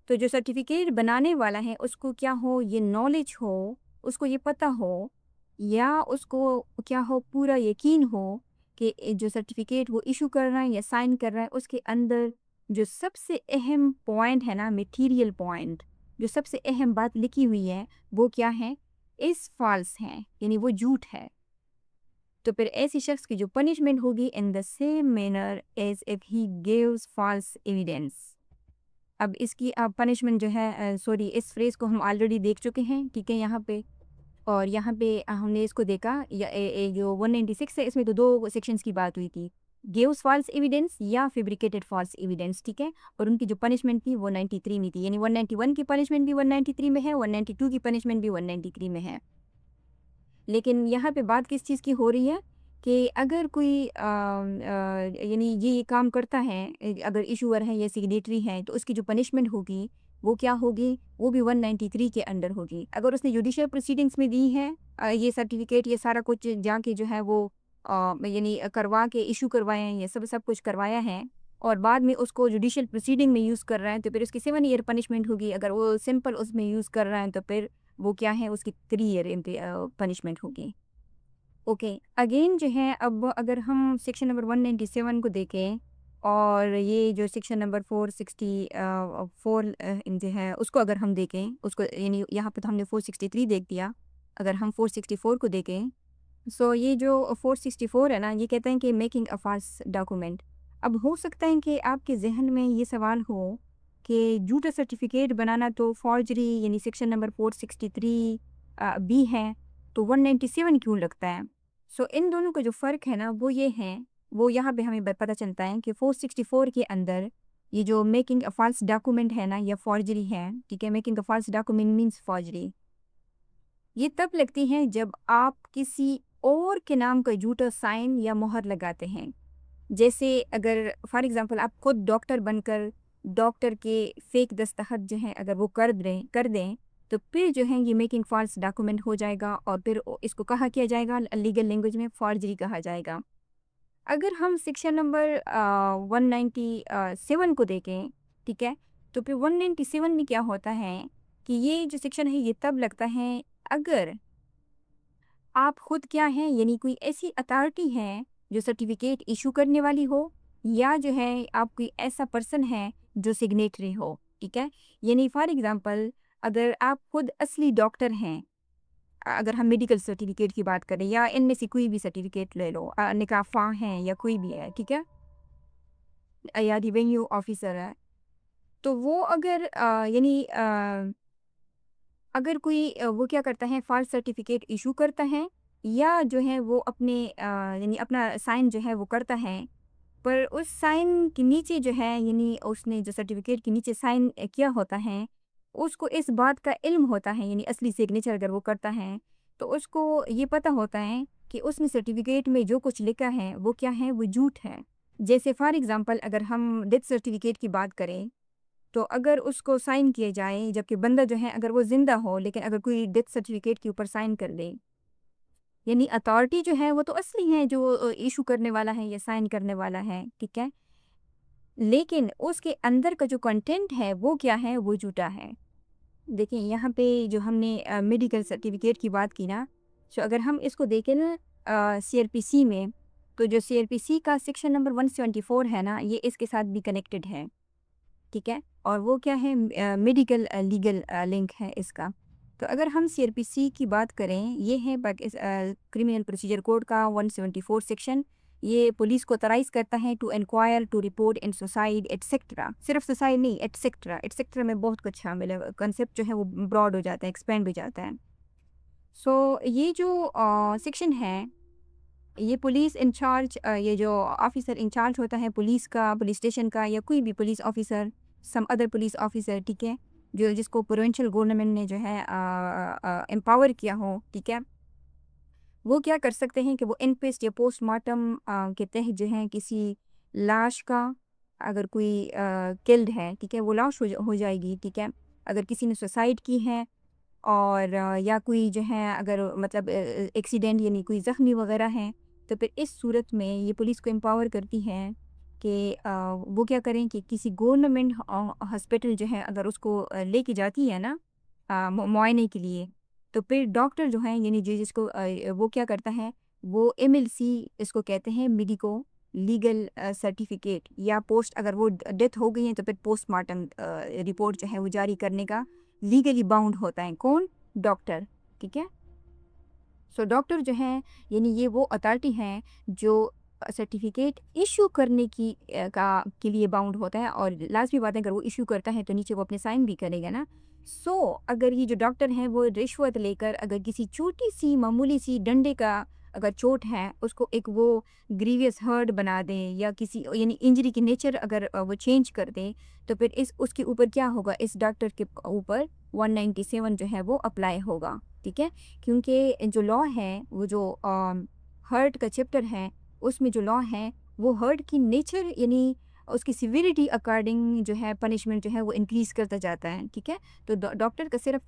तो जो सर्टिफिकेट बनाने वाला है उसको क्या हो, ये नॉलेज हो, उसको ये पता हो, या उसको क्या हो, पूरा यकीन हो कि जो सर्टिफिकेट वो इशू कर रहा है या साइन कर रहा है उसके अंदर जो सबसे अहम पॉइंट है ना, मटेरियल पॉइंट, जो सबसे अहम बात लिखी हुई है वो क्या है, इस फॉल्स है, यानी वो झूठ है। तो फिर ऐसी शख्स की जो पनिशमेंट होगी in the same manner as if he gives false evidence. अब इसकी पनिशमेंट जो है सॉरी इस फ्रेज़ को हम ऑलरेडी देख चुके हैं, ठीक है यहाँ पे। और यहाँ पे हमने इसको देखा या जो 196 है इसमें तो 2 सेक्शंस की बात हुई थी। गिव्स फॉल्स एविडेंस या फैब्रिकेटेड फॉल्स एविडेंस, ठीक है? और उनकी जो पनिशमेंट थी वो 93 में थी, यानी 191 की पनिशमेंट भी 193 में है, 192 की पनिशमेंट भी 193 में है। लेकिन यहाँ पे बात किस चीज़ की हो रही है कि अगर कोई यानी ये काम करता है, अगर इशूअर है या सिग्नेटरी है तो उसकी जो पनिशमेंट होगी वो क्या होगी, वो भी 193 के अंडर होगी। अगर उसने जुडिशियल प्रोसीडिंग्स में दी है ये सर्टिफिकेट, ये सारा कुछ जाके जो है वो यानी करवा के इशू करवाए हैं, ये सब सब कुछ करवाया है, और बाद में उसको जुडिशियल प्रोसीडिंग में यूज़ कर रहा है तो फिर उसकी 7 ईयर पनिशमेंट होगी। अगर वो सिंपल उसमें यूज़ कर रहा है तो फिर वो क्या है, उसकी 3 ईयर पनिशमेंट होगी। ओके, अगेन जो है अब अगर हम सेक्शन नंबर 197 को देखें और ये जो सेक्शन नंबर 464 जो है उसको अगर हम देखें, उसको यानी यहाँ पे तो हमने 463 देख दिया। अगर हम 464 को देखें, सो ये जो 464 है ना, ये कहते हैं कि मेकिंग अ फॉल्स डॉक्यूमेंट। अब हो सकता है कि आपके ज़हन में ये सवाल हो कि झूठा सर्टिफिकेट बनाना तो फॉर्जरी यानी सेक्शन नंबर 463 बी है, तो 197 क्यों लगता है? सो इन दोनों का जो फ़र्क है ना वो ये है, वो यहाँ पे हमें पता चलता है कि 464 के अंदर ये जो मेकिंग अ फॉल्स डॉक्यूमेंट है ना, या फॉर्जरी है, ठीक है, making a false document means forgery. ये तब लगती हैं जब आप किसी और के नाम का झूठा साइन या मोहर लगाते हैं। जैसे अगर फॉर एग्ज़ाम्पल आप खुद डॉक्टर बनकर डॉक्टर के फेक दस्तखत जो हैं अगर वो कर दें, तो फिर जो है ये मेकिंग फॉल्स डॉक्यूमेंट हो जाएगा और फिर इसको कहा किया जाएगा, लीगल लैंग्वेज में फॉर्जरी कहा जाएगा। अगर हम सेक्शन नंबर 197 को देखें, ठीक है, तो फिर 197 में क्या होता है कि ये जो सेक्शन है ये तब लगता है अगर आप खुद क्या हैं, यानी कोई ऐसी अथॉरिटी है जो सर्टिफिकेट इशू करने वाली हो, या जो है आप कोई ऐसा पर्सन है जो सिग्नेटरी हो, ठीक है। यानी फॉर एग्जांपल अगर आप खुद असली डॉक्टर हैं, अगर हम मेडिकल सर्टिफिकेट की बात करें या इनमें से कोई भी सर्टिफिकेट ले लो, निकाफा है या कोई भी है, ठीक है, या रेवेन्यू ऑफिसर है, तो वो अगर अगर कोई वो क्या करता है फॉल्स सर्टिफिकेट इशू करता है, या जो है वो अपने यानी अपना साइन जो है वो करता है, पर उस साइन के नीचे जो है यानी उसने जो सर्टिफिकेट के नीचे साइन किया होता है, उसको इस बात का इल्म होता है, यानी असली सिग्नेचर अगर वो करता है, तो उसको ये पता होता है कि उसने सर्टिफिकेट में जो कुछ लिखा है वो क्या है, वो झूठ है। जैसे फॉर एग्ज़ाम्पल अगर हम डेथ सर्टिफिकेट की बात करें, तो अगर उसको साइन किए जाए जबकि बंदा जो है अगर वो ज़िंदा हो, लेकिन अगर कोई डेथ सर्टिफिकेट के ऊपर साइन कर दे, यानी अथॉरिटी जो है वो तो असली है जो इशू करने वाला है या साइन करने वाला है, ठीक है? लेकिन उसके अंदर का जो कंटेंट है वो क्या है, वो झूठा है। देखिए यहाँ पे जो हमने मेडिकल सर्टिफिकेट की बात की ना, तो अगर हम इसको देखें ना सीआरपीसी में, तो जो सीआरपीसी का सेक्शन नंबर 174 है ना, ये इसके साथ भी कनेक्टेड है, ठीक है? और वो क्या है, मेडिकल लीगल लिंक है इसका। तो अगर हम सीआरपीसी की बात करें, ये है क्रिमिनल प्रोसीजर कोड का 174 सेक्शन। ये पुलिस को ऑथराइज़ करता है to inquire, to report in suicide etcetera. सिर्फ सुसाइड नहीं, एटसेट्रा, एटसेट्रा में बहुत कुछ शामिल है, कंसेप्ट जो है वो ब्रॉड हो जाता है, एक्सपेंड हो जाता है। सो ये जो सेक्शन है, ये पुलिस इंचार्ज, ये जो ऑफिसर इंचार्ज होता है पुलिस का, पुलिस स्टेशन का, या कोई भी police officer, some other police officer, ठीक है, जो जिसको प्रोविंशियल गवर्नमेंट ने जो है एम्पावर किया हो, ठीक है, वो क्या कर सकते हैं कि वो इनक्वेस्ट या पोस्टमार्टम के तहत जो है किसी लाश का, अगर कोई किल्ड है, ठीक है, वो लाश हो जाएगी, ठीक है, अगर किसी ने सुसाइड की है, और या कोई जो है अगर मतलब एक्सीडेंट यानी कोई ज़ख्मी वगैरह हैं, तो फिर इस सूरत में ये पुलिस को एम्पावर करती है कि वो क्या करें कि किसी गवर्नमेंट हॉस्पिटल जो है अगर उसको लेके जाती है ना मुआयने के लिए, तो फिर डॉक्टर जो है यानी जिसको वो क्या करता है, वो एमएलसी इसको कहते हैं, मेडिको लीगल सर्टिफिकेट, या पोस्ट अगर वो डेथ हो गई है तो फिर पोस्टमार्टम रिपोर्ट जो है वो जारी करने का लीगली बाउंड होता है कौन, डॉक्टर, ठीक है। सो डॉक्टर जो है यानी ये वो अथॉरिटी हैं जो सर्टिफिकेट इशू करने की के लिए बाउंड होता है, और लाजमी बात है अगर वो इशू करता है तो नीचे वो अपने साइन भी करेगा ना। सो अगर ये जो डॉक्टर हैं वो रिश्वत लेकर अगर किसी छोटी सी मामूली सी डंडे का अगर चोट है उसको एक वो ग्रीवियस हर्ट बना दें, या किसी यानी इंजरी की नेचर अगर वो चेंज कर दें, तो फिर इस उसके ऊपर क्या होगा, इस डॉक्टर के ऊपर 197 जो है वो अप्लाई होगा, ठीक है। क्योंकि जो लॉ है वो जो हर्ट का चैप्टर है, उसमें जो लॉ है वो हर्ट की नेचर यानी उसकी सिविरिटी अकॉर्डिंग जो है पनिशमेंट जो है वो इंक्रीज़ करता जाता है, ठीक है। तो डॉक्टर का सिर्फ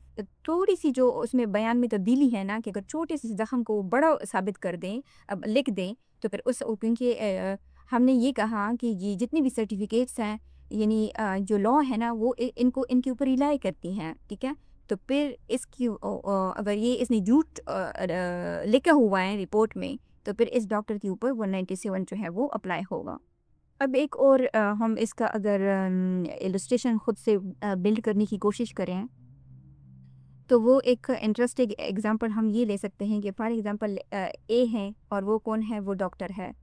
थोड़ी सी जो उसमें बयान में तब्दीली है ना, कि अगर छोटे से ज़ख्म को बड़ा साबित कर दें, अब लिख दें, तो फिर उस क्योंकि हमने ये कहा कि ये जितनी भी सर्टिफिकेट्स हैं यानी जो लॉ है ना वो इनको इनके ऊपर रिलाई करती हैं, ठीक है। तो फिर इसकी अगर ये इसने झूठ लिखा हुआ है रिपोर्ट में, तो फिर इस डॉक्टर के ऊपर 197 जो है वो अप्लाई होगा। अब एक और हम इसका अगर इलस्ट्रेशन खुद से बिल्ड करने की कोशिश करें, तो वो एक इंटरेस्टिंग एग्जांपल हम ये ले सकते हैं कि फॉर एग्जांपल ए है और वो कौन है, वो डॉक्टर है।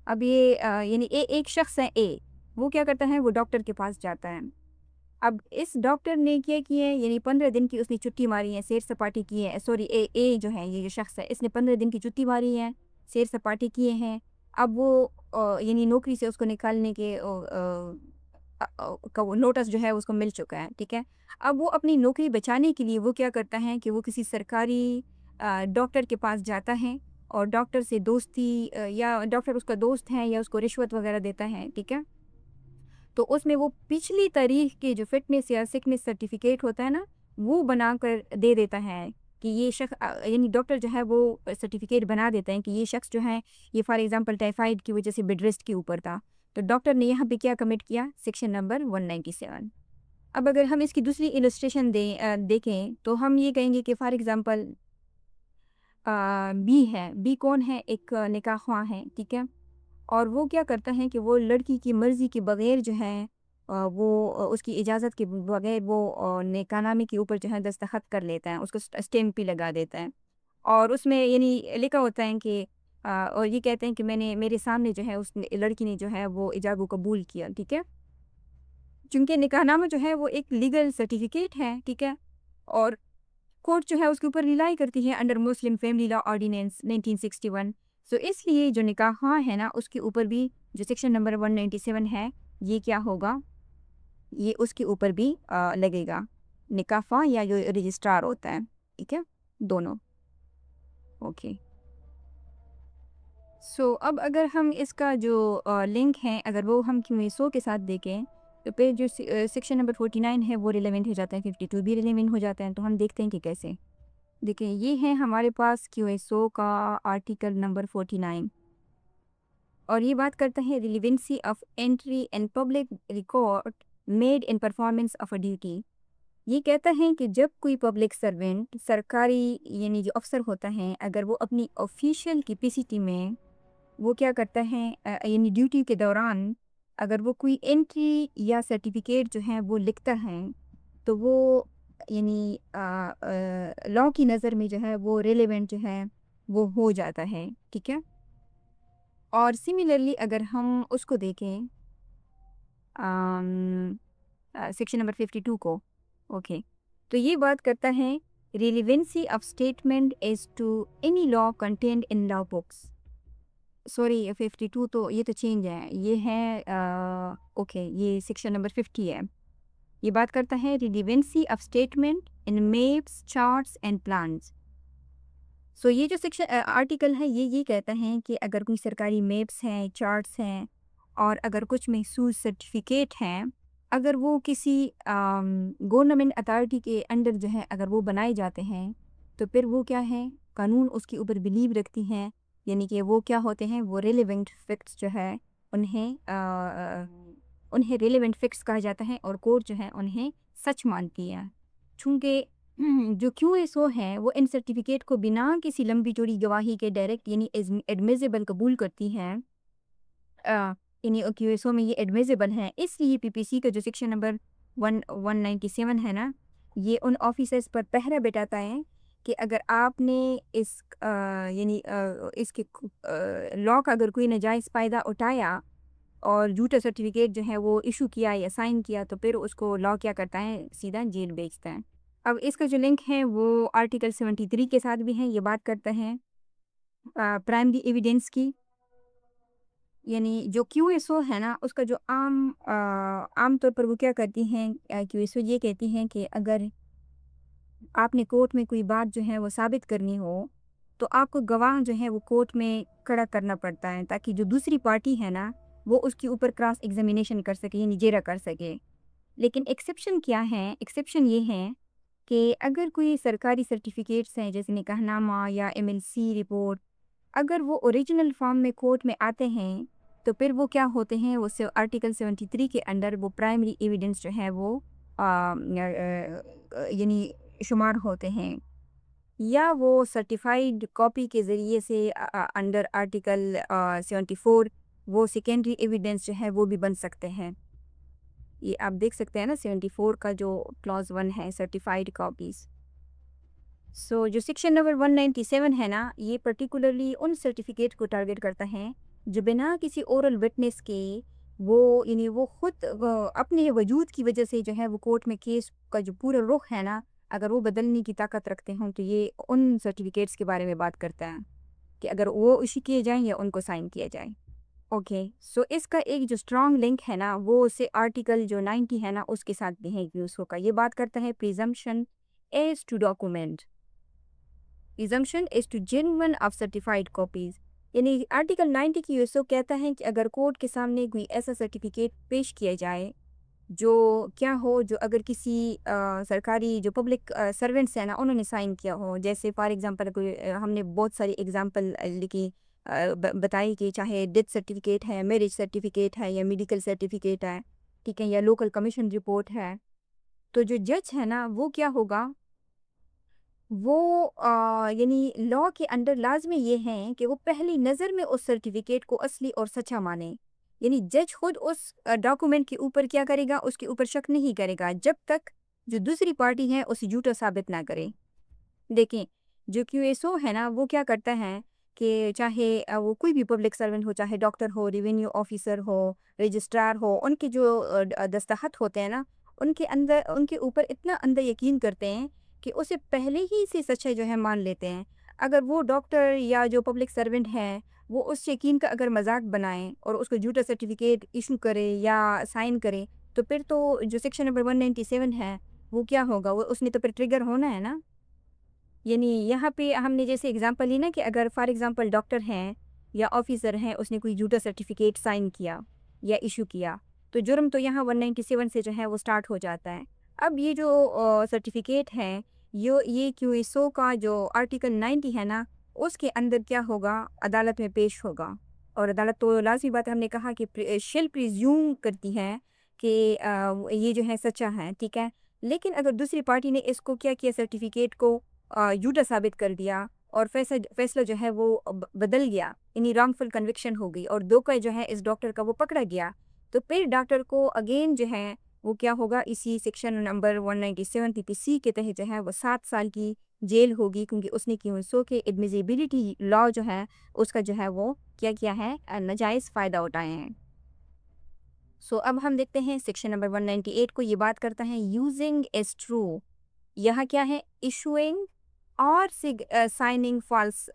अब ये यानी ए एक शख्स है, ए वो क्या करता है, वो डॉक्टर के पास जाता है, अब इस डॉक्टर ने क्या किया है, यानी 15 दिन की उसने छुट्टी मारी है, सैर सपाटे की है, सॉरी ए जो है, ये जो शख्स है, इसने 15 दिन की छुट्टी मारी है, सैर सपाटे किए हैं। अब वो यानी नौकरी से उसको निकालने के का वो नोटिस जो है उसको मिल चुका है, ठीक है। अब वो अपनी नौकरी बचाने के लिए वो क्या करता है कि वो किसी सरकारी डॉक्टर के पास जाता है और डॉक्टर से दोस्ती या डॉक्टर उसका दोस्त है या उसको रिश्वत वगैरह देता है, ठीक है। तो उसमें वो पिछली तारीख के जो फ़िटनेस या सिकनेस सर्टिफ़िकेट होता है ना, वो बनाकर दे देता है कि ये शख़्स यानी डॉक्टर जो है वो सर्टिफ़िकेट बना देते हैं कि ये शख़्स जो है, ये फ़ॉर एग्ज़ाम्पल टाइफ़ाइड की वजह से बेड रेस्ट के ऊपर था। तो डॉक्टर ने यहाँ पे क्या कमिट किया? Section number 197। अब अगर हम इसकी दूसरी इलस्ट्रेशन देखें तो हम ये कहेंगे कि फ़ॉर एग्ज़ाम्पल बी है। बी कौन है? एक निकाह ख़्वाह है, ठीक है? और वो क्या करता है कि वो लड़की की मर्ज़ी के बग़ैर जो है वो उसकी इजाज़त के बग़ैर वो नेकानामे के ऊपर जो है दस्तख़त कर लेता है, उसको स्टैम्प भी लगा देता है। और उसमें यानी लिखा होता है कि और ये कहते हैं कि मैंने मेरे सामने जो है उस लड़की ने जो है वो इजाब को कबूल किया, ठीक है? चूँकि निकाहनामा जो है वो एक लीगल सर्टिफ़िकेट है, ठीक है? और कोर्ट जो है उसके ऊपर रिलाई करती है under Muslim family law ordinance 1961। So इसलिए जो निकाह है ना उसके ऊपर भी जो सेक्शन नंबर 197 है, ये क्या होगा, ये उसके ऊपर भी लगेगा। निकाह या जो रजिस्ट्रार होता है, ठीक है? दोनों। ओके। सो अब अगर हम इसका जो लिंक है अगर वो हम क्यूएसओ के साथ देखें तो फिर जो सेक्शन नंबर 49 है वो रिलेवेंट हो जाता है, 52 भी रिलेवेंट हो जाता है। तो हम देखते हैं कि कैसे। देखिए ये है हमारे पास क्यूएसओ का आर्टिकल नंबर 49 और ये बात करता है relevancy of entry and public record made in performance of a duty. ये कहता है कि जब कोई पब्लिक सर्वेंट सरकारी यानी जो अफसर होता है अगर वो अपनी ऑफिशियल कैपेसिटी में वो क्या करता है यानी ड्यूटी के दौरान अगर वो कोई एंट्री या सर्टिफिकेट जो है वो लिखता है तो वो यानी लॉ की नज़र में जो है वो रिलेवेंट जो है वो हो जाता है, ठीक है। और सिमिलरली अगर हम उसको देखें सेक्शन नंबर 52 को, ओके, तो ये बात करता है relevancy of statement is to any law content in law books. Sorry 52 तो ये तो चेंज है, ये है ओके, ये सेक्शन नंबर 50 है। ये बात करता है relevancy of statement in maps charts and plans. So ये जो सेक्शन आर्टिकल है ये कहता है कि अगर कोई सरकारी मैप्स हैं, चार्ट्स हैं और अगर कुछ महसूस सर्टिफिकेट हैं, अगर वो किसी गवर्नमेंट अथॉरिटी के अंडर जो है अगर वो बनाए जाते हैं, तो फिर वो क्या है, कानून उसके ऊपर बिलीव रखती हैं, यानी कि वो क्या होते हैं, वो रिलेवेंट फैक्ट्स जो है उन्हें उन्हें रिलेवेंट फैक्ट्स कहा जाता है और कोर्ट जो है उन्हें सच मानती है। चूँकि जो क्यूएसओ है वो इन सर्टिफिकेट को बिना किसी लंबी चौड़ी गवाही के डायरेक्ट यानी एडमिसिबल कबूल करती हैं। यानी क्यूएसओ में ये एडमिसिबल हैं, इसलिए पीपीसी का जो सेक्शन नंबर 197 है ना, ये उन ऑफिसर्स पर पहरा बिठाता है कि अगर आपने इस यानी इसके लॉ का अगर कोई नाजायज़ फ़ायदा उठाया और झूठा सर्टिफिकेट जो है वो इशू किया या साइन किया तो फिर उसको लॉ क्या करता है, सीधा जेल भेजता है। अब इसका जो लिंक है वो आर्टिकल 73 के साथ भी है, ये बात करता है प्राइमरी एविडेंस की। यानी जो क्यूएसओ है ना उसका जो आम तौर पर वो क्या करती हैं, क्यूएसओ ये कहती हैं कि अगर आपने कोर्ट में कोई बात जो है वो साबित करनी हो, तो आपको गवाह जो है वो कोर्ट में खड़ा करना पड़ता है ताकि जो दूसरी पार्टी है ना, वो उसके ऊपर क्रॉस एग्ज़ामिनेशन कर सके यानी जेरा कर सके। लेकिन एक्सेप्शन क्या है? एक्सेप्शन ये है कि अगर कोई सरकारी सर्टिफिकेट्स हैं जैसे निकाहनामा या एमएलसी रिपोर्ट, अगर वो ओरिजिनल फॉर्म में कोर्ट में आते हैं, तो फिर वो क्या होते हैं, वो आर्टिकल 73 के अंडर वो प्राइमरी एविडेंस जो है वो यानी शुमार होते हैं या वो सर्टिफाइड कॉपी के ज़रिए से अंडर आर्टिकल 74 वो सेकेंडरी एविडेंस जो है वो भी बन सकते हैं। ये आप देख सकते हैं ना 74 का जो क्लॉज 1 है सर्टिफाइड कॉपीज़। सो जो सेक्शन नंबर 197 है ना, ये पर्टिकुलरली उन सर्टिफिकेट को टारगेट करता है जो बिना किसी ओरल विटनेस के वो यानी वो खुद अपने वजूद की वजह से जो है वो कोर्ट में केस का जो पूरा रुख है ना, अगर वो बदलने की ताकत रखते हों तो ये उन सर्टिफिकेट्स के बारे में बात करता है कि अगर वो इशू किए जाएं या उनको साइन किया जाए। ओके, सो इसका एक जो स्ट्रॉन्ग लिंक है ना वो उससे आर्टिकल जो 90 है ना उसके साथ भी है यूज़ होगा। ये बात करता है presumption as to document, presumption is to genuine of certified copies. यानी आर्टिकल 90 की यूएसओ कहता है कि अगर कोर्ट के सामने कोई ऐसा सर्टिफिकेट पेश किया जाए जो क्या हो, जो अगर किसी सरकारी जो पब्लिक सर्वेंट्स हैं ना उन्होंने साइन किया हो, जैसे फॉर एग्जांपल कोई हमने बहुत सारी एग्जांपल लिखी बताई कि चाहे डेथ सर्टिफिकेट है, मैरिज सर्टिफिकेट है या मेडिकल सर्टिफिकेट है, ठीक है, या लोकल कमीशन रिपोर्ट है, तो जो जज है ना वो क्या होगा, वो यानी लॉ के अंडर लाज़मी ये हैं कि वो पहली नज़र में उस सर्टिफ़िकेट को असली और सच्चा माने। यानी जज खुद उस डॉक्यूमेंट के ऊपर क्या करेगा, उसके ऊपर शक नहीं करेगा जब तक जो दूसरी पार्टी है उसे झूठा साबित ना करे। देखें, जो क्यूएसओ है ना वो क्या करता है कि चाहे वो कोई भी पब्लिक सर्वेंट हो, चाहे डॉक्टर हो, रेवेन्यू ऑफिसर हो, रजिस्ट्रार हो, उनके जो दस्तखत होते हैं ना, उनके अंदर उनके ऊपर इतना अंदर यकीन करते हैं कि उसे पहले ही से सच्चाई जो है मान लेते हैं। अगर वो डॉक्टर या जो पब्लिक सर्वेंट है वो उस यकीन का अगर मजाक बनाएं और उसको झूठा सर्टिफिकेट इशू करे या साइन करे, तो फिर तो जो सेक्शन नंबर 197 है वो क्या होगा, वो उसने तो फिर ट्रिगर होना है ना। यानी यहाँ पे हमने जैसे एग्जांपल ली ना कि अगर फॉर एग्जांपल डॉक्टर हैं या ऑफिसर हैं, उसने कोई झूठा सर्टिफिकेट साइन किया या इशू किया, तो जुर्म तो यहाँ 197 से जो है वो स्टार्ट हो जाता है। अब ये जो सर्टिफिकेट है, ये क्यूएसओ का जो आर्टिकल 90 है ना उसके अंदर क्या होगा, अदालत में पेश होगा। और अदालत तो लाजमी बात है, हमने कहा कि शेल प्रिज्यूम करती है कि ये जो है सच्चा है, ठीक है। लेकिन अगर दूसरी पार्टी ने इसको क्या किया, सर्टिफिकेट को झूठा साबित कर दिया और फैसला जो है वो बदल गया, यानी रॉन्गफुल कन्विक्शन हो गई और धोखा जो है इस डॉक्टर का वो पकड़ा गया, तो फिर डॉक्टर को अगेन जो है वो क्या होगा, इसी सेक्शन नंबर 197 पीपीसी के तहत जो है वो 7 साल की जेल होगी, क्योंकि उसने क्यों के एडमिजिबिलिटी लॉ जो है उसका जो है वो क्या किया है, नाजायज़ फ़ायदा उठाए हैं। सो अब हम देखते हैं सेक्शन नंबर 198 को। ये बात करता है यूजिंग एज ट्रू। यहाँ क्या है, इशूइंग और साइनिंग फॉल्स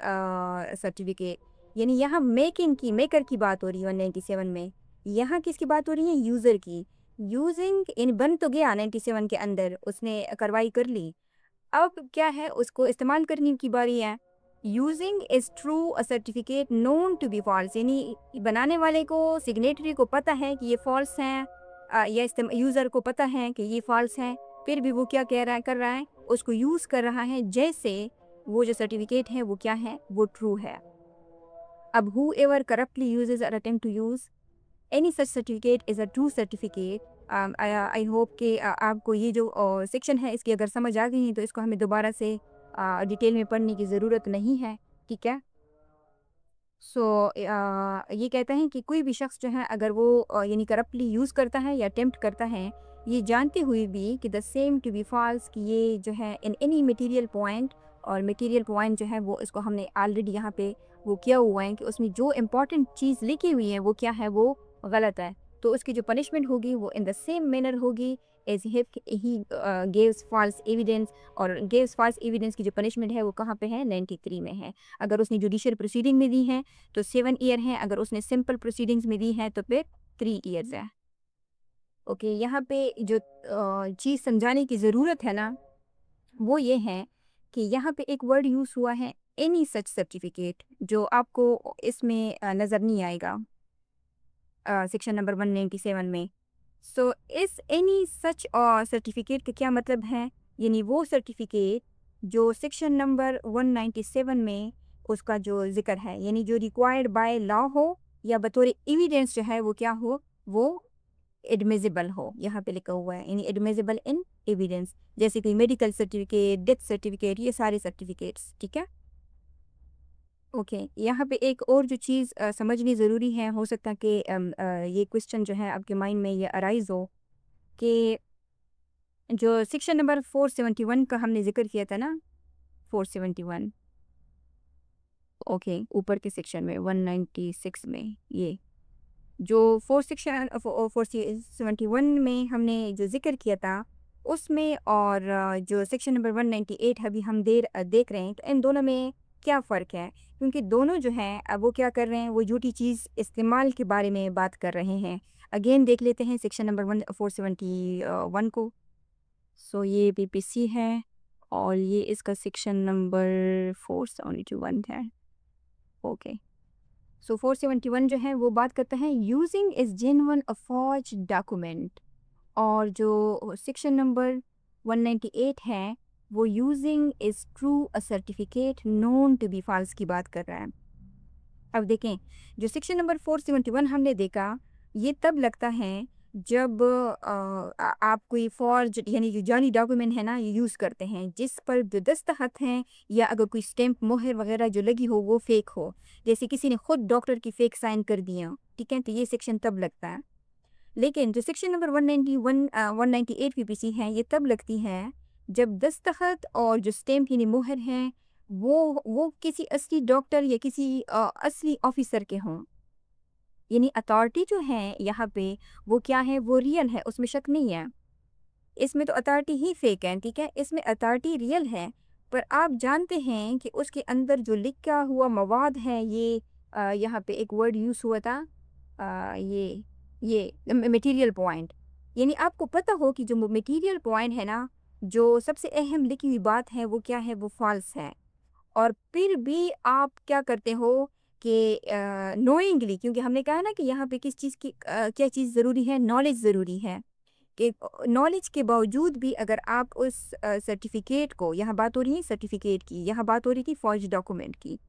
सर्टिफिकेट। यानी यहाँ मेकर की बात हो रही है 197 में। यहाँ किसकी बात हो रही है, यूज़र की। यूजिंग इन बन तो गया 97 के अंदर, उसने कार्रवाई कर ली, अब क्या है उसको इस्तेमाल करने की बारी है। Using is true a certificate known to be false, यानी बनाने वाले को, सिग्नेटरी को पता है कि ये फॉल्स हैं, या यूज़र को पता है कि ये फॉल्स हैं, फिर भी वो क्या कह रहा है, कर रहा है, उसको यूज़ कर रहा है जैसे वो जो सर्टिफिकेट है वो क्या है, वो ट्रू है। अब whoever corruptly uses or attempt to use any such certificate is a true certificate. I hope कि आपको ये जो सेक्शन है इसकी अगर समझ आ गई है तो इसको हमें दोबारा से डिटेल में पढ़ने की ज़रूरत नहीं है, ठीक है। सो ये कहते हैं कि कोई भी शख्स जो है अगर वो यानी करप्टली यूज़ करता है या अटेम्प्ट करता है, ये जानते हुए भी कि the same to be false, कि ये जो है इन एनी मटेरियल पॉइंट, और मटेरियल पॉइंट जो है वो इसको हमने ऑलरेडी यहाँ पे वो किया हुआ है कि उसमें जो इम्पॉर्टेंट चीज़ लिखी हुई है वो क्या है, वो गलत है, तो उसकी जो पनिशमेंट होगी वो इन द सेम मैनर होगी as he gives false evidence. और गिव्स फॉल्स एविडेंस की जो पनिशमेंट है वो कहाँ पे है, 93 में है। अगर उसने जुडिशियल प्रोसीडिंग में दी है तो 7 ईयर है, अगर उसने सिंपल प्रोसीडिंग्स में दी है तो फिर 3 ईयर्स है। ओके, यहाँ पे जो चीज़ समझाने की ज़रूरत है ना वो ये है कि यहाँ पे एक वर्ड यूज़ हुआ है, एनी सच सर्टिफिकेट, जो आपको इसमें नज़र नहीं आएगा सेक्शन नंबर 197 में। सो इस एनी सच सर्टिफिकेट का क्या मतलब है, यानी वो सर्टिफिकेट जो सेक्शन नंबर 197 में उसका जो जिक्र है, यानी जो रिक्वायर्ड बाय लॉ हो या बतौर एविडेंस जो है वो क्या हो, वो एडमिजिबल हो, यहाँ पे लिखा हुआ है, यानी एडमिजिबल इन एविडेंस, जैसे कि मेडिकल सर्टिफिकेट, डेथ सर्टिफिकेट, ये सारे सर्टिफिकेट्स, ठीक है। ओके, यहाँ पे एक और जो चीज़ समझनी ज़रूरी है, हो सकता है कि ये क्वेश्चन जो है आपके माइंड में ये अराइज हो कि जो सेक्शन नंबर 471 का हमने जिक्र किया था ना, 471, ओके, ऊपर के सेक्शन में 196 में, ये जो 471 में हमने जो ज़िक्र किया था, उसमें और जो सेक्शन नंबर 198 अभी हम देख रहे हैं, तो इन दोनों में क्या फ़र्क है? क्योंकि दोनों जो हैं वो क्या कर रहे हैं, वो झूठी चीज़ इस्तेमाल के बारे में बात कर रहे हैं। अगेन देख लेते हैं सेक्शन नंबर 471 को। सो ये पीपीसी है और ये इसका सेक्शन नंबर 471 है। ओके। सो 471 जो है वो बात करता है using is genuine a forged document, और जो सेक्शन नंबर 198 है वो using is true a certificate known to be false की बात कर रहा है। अब देखें, जो सेक्शन नंबर 471 हमने देखा, ये तब लगता है जब आप कोई फॉर्ज यानी जो जाली डॉक्यूमेंट है ना, ये यूज़ करते हैं जिस पर जो दस्तखत हैं या अगर कोई स्टैम्प मोहर वगैरह जो लगी हो वो फेक हो, जैसे किसी ने खुद डॉक्टर की फेक साइन कर दिया, ठीक है, तो ये सेक्शन तब लगता है। लेकिन जो सेक्शन नंबर 198 पीपीसी है, ये तब लगती है जब दस्तखत और जो स्टैम्प यानी मोहर हैं वो किसी असली डॉक्टर या किसी असली ऑफिसर के हों। यानी अथॉरिटी जो है यहाँ पे वो क्या है, वो रियल है, उसमें शक नहीं है। इसमें तो अथॉरिटी ही फेक है, ठीक है, इसमें अथॉरिटी रियल है। पर आप जानते हैं कि उसके अंदर जो लिखा हुआ मवाद है, ये यहाँ पे एक वर्ड यूज़ हुआ था, ये मटेरियल पॉइंट। यानी आपको पता हो कि जो मटेरियल पॉइंट है ना, जो सबसे अहम लिखी हुई बात है वो क्या है, वो फॉल्स है। और फिर भी आप क्या करते हो कि नोइंगली, क्योंकि हमने कहा ना कि यहाँ पे किस चीज़ की क्या चीज़ ज़रूरी है, नॉलेज ज़रूरी है, कि नॉलेज के बावजूद भी अगर आप उस सर्टिफिकेट को, यहाँ बात हो रही है सर्टिफिकेट की, यहाँ बात हो रही थी फॉर्ज डॉक्यूमेंट की,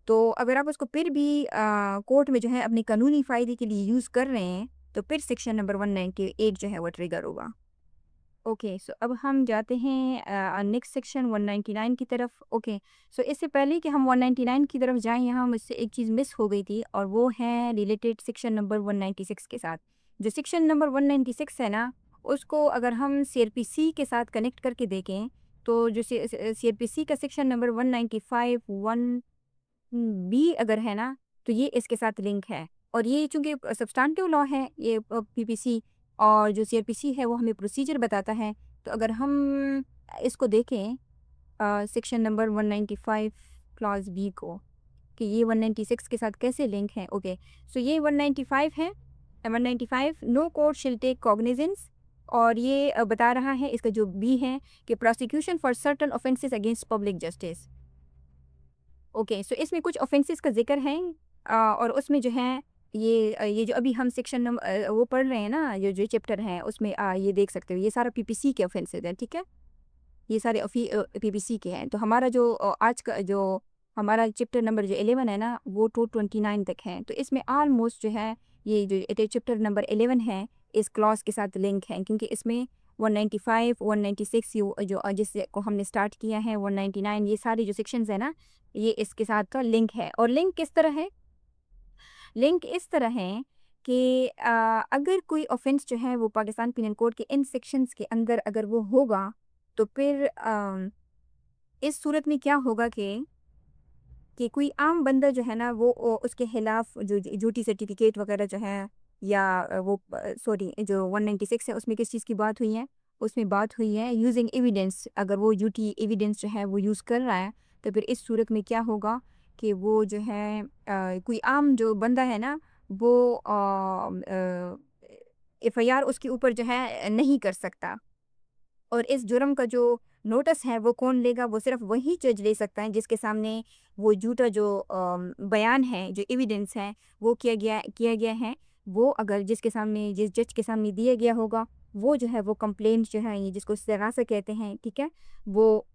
तो अगर आप उसको फिर भी कोर्ट में जो है अपनी कानूनी फ़ायदे के लिए यूज़ कर रहे हैं, तो फिर सेक्शन नंबर 198 जो है वो ट्रिगर होगा। ओके, सो अब हम जाते हैं नेक्स्ट सेक्शन 199 की तरफ। ओके, सो इससे पहले कि हम 199 की तरफ जाएं, यहाँ मुझसे एक चीज़ मिस हो गई थी और वो है रिलेटेड सेक्शन नंबर 196 के साथ। जो सेक्शन नंबर 196 है ना, उसको अगर हम सीआरपीसी के साथ कनेक्ट करके देखें, तो जो सीआरपीसी का सेक्शन नंबर 195 1 बी अगर है ना, तो ये इसके साथ लिंक है। और ये चूँकि सब्सटेंटिव लॉ है, ये पीपीसी, और जो सीआरपीसी है वो हमें प्रोसीजर बताता है। तो अगर हम इसको देखें सेक्शन नंबर 195 क्लॉज़ बी को, कि ये 196 के साथ कैसे लिंक है। ओके, सो ये 195 है, 195 नो कोर्ट शिल टेक कॉग्निजेंस, और ये बता रहा है इसका जो बी है कि prosecution for certain offences against public justice. Okay, so इसमें कुछ ऑफेंसेस का ज़िक्र है, और उसमें जो है ये जो अभी हम सेक्शन वो पढ़ रहे हैं ना, जो चैप्टर हैं उसमें ये देख सकते हो, ये सारा पीपीसी के ऑफेंसेस हैं, ठीक है? ये सारे पीपीसी के हैं। तो हमारा जो आज का जो हमारा चैप्टर नंबर जो 11 है ना, वो 229 तक है। तो इसमें ऑलमोस्ट जो है ये जो चैप्टर नंबर 11 है, इस क्लॉज़ के साथ लिंक है, क्योंकि इसमें 195, 196 जो जिससे को हमने स्टार्ट किया है, 199, ये सारे जो सेक्शंस हैं ना, ये इसके साथ का लिंक है। और लिंक किस तरह है? लिंक इस तरह है कि अगर कोई ऑफेंस जो है वो पाकिस्तान पिनल कोड के इन सेक्शंस के अंदर अगर वो होगा, तो फिर इस सूरत में क्या होगा कि कोई आम बंदा जो है ना, वो उसके खिलाफ जो झूठी सर्टिफिकेट वगैरह जो है, या वो सॉरी जो 196 है उसमें किस चीज़ की बात हुई है, उसमें बात हुई है यूजिंग एविडेंस। अगर वो झूठी एविडेंस जो है वो यूज़ कर रहा है, तो फिर इस सूरत में क्या होगा कि वो जो है कोई आम जो बंदा है ना, वो एफआईआर उसके ऊपर जो है नहीं कर सकता। और इस जुर्म का जो नोटिस है वो कौन लेगा, वो सिर्फ वही जज ले सकता है जिसके सामने वो झूठा जो बयान है, जो एविडेंस है, वो किया गया है। वो अगर जिसके सामने, जिस जज के सामने दिया गया होगा, वो जो है वो कंप्लेंट जो है, ये जिसको इस्तिगासा कहते हैं, ठीक है, वो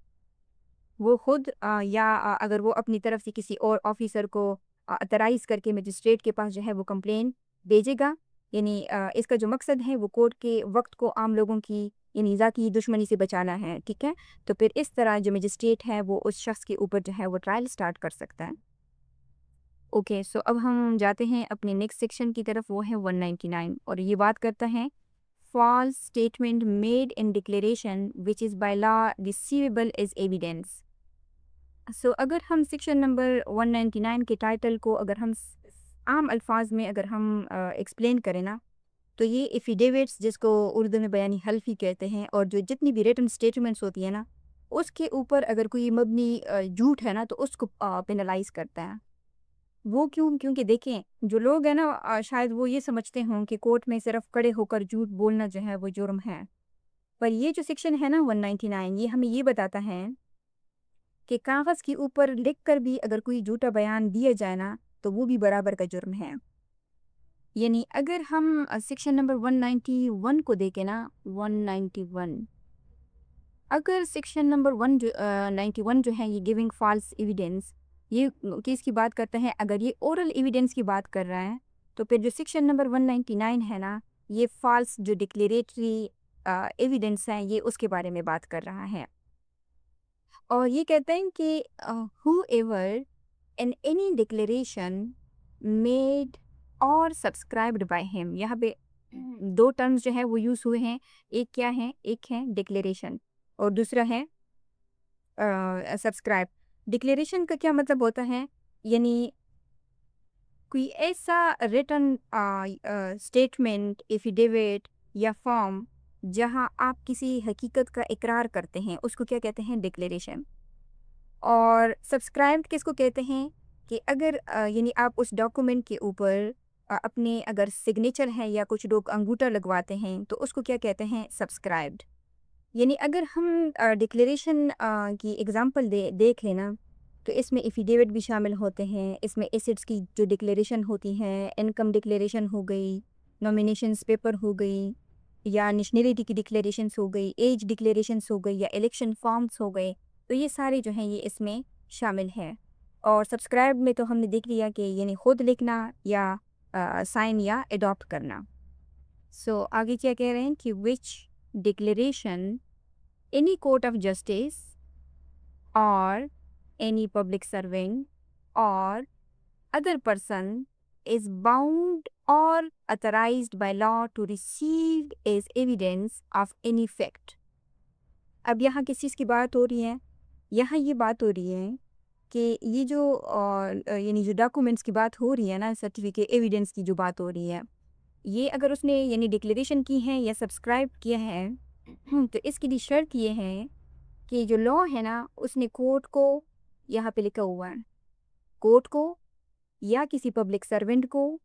खुद या अगर वो अपनी तरफ से किसी और ऑफिसर को अतराइज़ करके मजिस्ट्रेट के पास जो है वो कंप्लेन भेजेगा। यानी इसका जो मकसद है वो कोर्ट के वक्त को आम लोगों की यानी ज़ाती दुश्मनी से बचाना है, ठीक है। तो फिर इस तरह जो मजिस्ट्रेट है वो उस शख्स के ऊपर जो है वो ट्रायल स्टार्ट कर सकता है। ओके, सो अब हम जाते हैं अपने नेक्स्ट सेक्शन की तरफ, वो है 199, और ये बात करता है false statement made in declaration which is by law receivable as evidence. So अगर हम सेक्शन नंबर 199 के टाइटल को अगर हम आम अल्फाज में अगर हम एक्सप्लेन करें ना, तो ये एफिडेविट्स जिसको उर्दू में बयानी हल्फी कहते हैं, और जो जितनी भी रिटन स्टेटमेंट्स होती है ना, उसके ऊपर अगर कोई मबनी झूठ है ना तो उसको पेनलाइज करता है। वो क्यों? क्योंकि देखें, जो लोग हैं ना शायद वो ये समझते हों कि कोर्ट में सिर्फ खड़े होकर झूठ बोलना जो है वो जुर्म है। पर ये जो सेक्शन है ना 199, ये हमें ये बताता है कि कागज़ के ऊपर लिख कर भी अगर कोई झूठा बयान दिया जाए ना, तो वो भी बराबर का जुर्म है। यानी अगर हम सेक्शन नंबर 191 को देखें ना, 191, अगर सेक्शन नंबर 91 जो है ये गिविंग फॉल्स एविडेंस, ये केस की बात करता है। अगर ये ओरल एविडेंस की बात कर रहा है, तो फिर जो सेक्शन नंबर 199 है ना, ये फॉल्स जो डिक्लेरेटरी एविडेंस हैं, ये उसके बारे में बात कर रहा है। और ये कहते हैं कि whoever in any declaration made or subscribed by him, यहाँ पे दो टर्म्स जो है वो यूज़ हुए हैं। एक क्या है? एक है डिक्लेरेशन और दूसरा है सब्सक्राइब। डिक्लेरेशन का क्या मतलब होता है? यानी कोई ऐसा रिटन स्टेटमेंट, एफिडेविट या फॉर्म जहाँ आप किसी हकीकत का इकरार करते हैं, उसको क्या कहते हैं? डिक्लेरेशन। और सब्सक्राइब किसको कहते हैं? कि अगर यानी आप उस डॉक्यूमेंट के ऊपर अपने अगर सिग्नेचर है या कुछ लोग अंगूठा लगवाते हैं, तो उसको क्या कहते हैं? सब्सक्राइब्ड। यानी अगर हम डिक्लेरेशन की एग्जांपल देख लें ना, तो इसमें एफिडेविट भी शामिल होते हैं। इसमें एसेट्स की जो डिक्लेरेशन होती हैं, इनकम डिक्लेरेशन हो गई, नॉमिनेशंस पेपर हो गई, या नेशनलिटी की डिक्लेरेशंस हो गई, एज डिक्लेरेशंस हो गई, या इलेक्शन फॉर्म्स हो गए। तो ये सारे जो हैं ये इसमें शामिल हैं। और सब्सक्राइब में तो हमने देख लिया कि यानी खुद लिखना या साइन या अडॉप्ट करना। सो आगे क्या कह रहे हैं कि विच declaration any court of justice or any public servant or other person is bound or authorized by law to receive as evidence of any fact। अब यहाँ किस चीज़ की बात हो रही है? यहाँ ये बात हो रही है कि ये जो यानी जो डॉक्यूमेंट्स की बात हो रही है ना, सर्टिफिकेट एविडेंस की जो बात हो रही है, ये अगर उसने यानी डिक्लेरेशन की है या सब्सक्राइब किया है, तो इसके लिए शर्त ये है कि जो लॉ है ना, उसने कोर्ट को, यहाँ पे लिखा हुआ है, कोर्ट को या किसी पब्लिक सर्वेंट को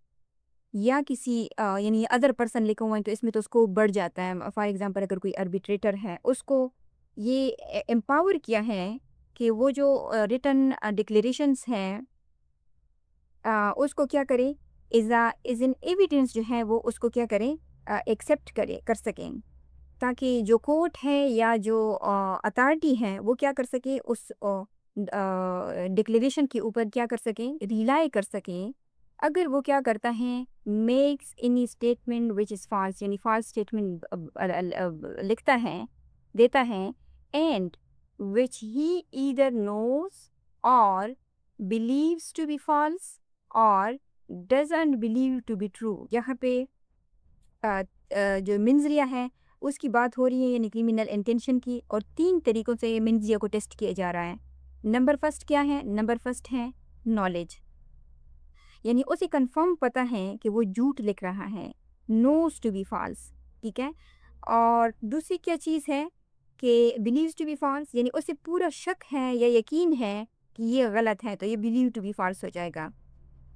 या किसी यानी अदर पर्सन लिखा हुआ है, तो इसमें तो उसको बढ़ जाता है। फॉर एग्जांपल अगर कोई आर्बिट्रेटर है, उसको ये एम्पावर किया है कि वो जो रिटन डिक्लेरेशंस हैं उसको क्या करे, इज इन एविडेंस जो है वो उसको क्या करें, एक्सेप्ट करे कर सकें, ताकि जो कोर्ट है या जो अथॉरिटी है वो क्या कर सके, उस डिक्लेरेशन के ऊपर क्या कर सकें, रिलाई कर सकें। अगर वो क्या करता है, makes any statement which is false, यानी फॉल्स स्टेटमेंट लिखता है, देता है, and which he either knows or believes to be false or doesn't believe to be true. यहाँ पे जो मिन्जरिया है उसकी बात हो रही है, यानी क्रिमिनल इंटेंशन की, और 3 तरीक़ों से ये मिन्जिया को टेस्ट किया जा रहा है। नंबर फर्स्ट क्या है? नंबर फर्स्ट है नॉलेज, यानी उसे कंफर्म पता है कि वो झूठ लिख रहा है, नोज टू बी फॉल्स, ठीक है। और दूसरी क्या चीज़ है कि बिलीव्स टू बी फॉल्स, यानी उसे पूरा शक है या यकीन है कि ये गलत है, तो ये बिलीव टू बी फॉल्स हो जाएगा।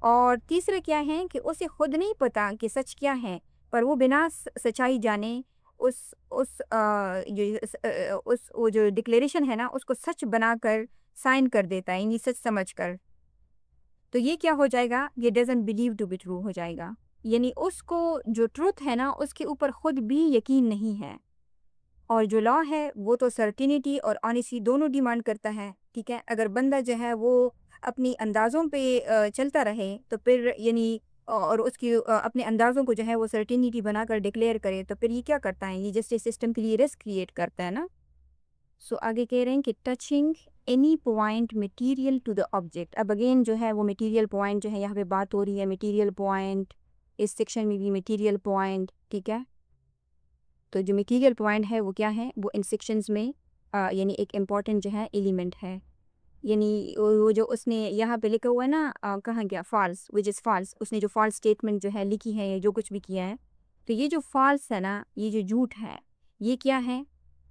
और तीसरा क्या है कि उसे खुद नहीं पता कि सच क्या है, पर वो बिना सच्चाई जाने उस वो जो डिक्लेरेशन है ना उसको सच बनाकर साइन कर देता है, यानी सच समझकर। तो ये क्या हो जाएगा, ये doesn't believe to be true हो जाएगा, यानी उसको जो ट्रुथ है ना उसके ऊपर खुद भी यकीन नहीं है। और जो लॉ है वो तो सर्टिनिटी और ऑनेस्टी दोनों डिमांड करता है, ठीक है। अगर बंदा जो है वो अपनी अंदाज़ों पे चलता रहे, तो फिर यानी और उसकी अपने अंदाज़ों को जो है वो सर्टिनिटी बनाकर डिक्लेयर करे, तो फिर ये क्या करता है, ये जस्टिस सिस्टम के लिए रिस्क क्रिएट करता है ना। सो आगे कह रहे हैं कि touching any point material to the object. अब अगेन जो है वो मटेरियल पॉइंट जो है यहाँ पे बात हो रही है, मटेरियल पॉइंट, इस सेक्शन में भी मटेरियल पॉइंट, ठीक है। तो जो मटेरियल पॉइंट है वो क्या है, वो इन सेक्शंस में यानी एक इम्पॉर्टेंट जो है एलिमेंट है। यानी वो जो उसने यहाँ पे लिखा हुआ है ना कहाँ गया फॉल्स विच इज़ फॉल्स, उसने जो फॉल्स स्टेटमेंट जो है लिखी है या जो कुछ भी किया है, तो ये जो फॉल्स है ना, ये जो झूठ है, ये क्या है?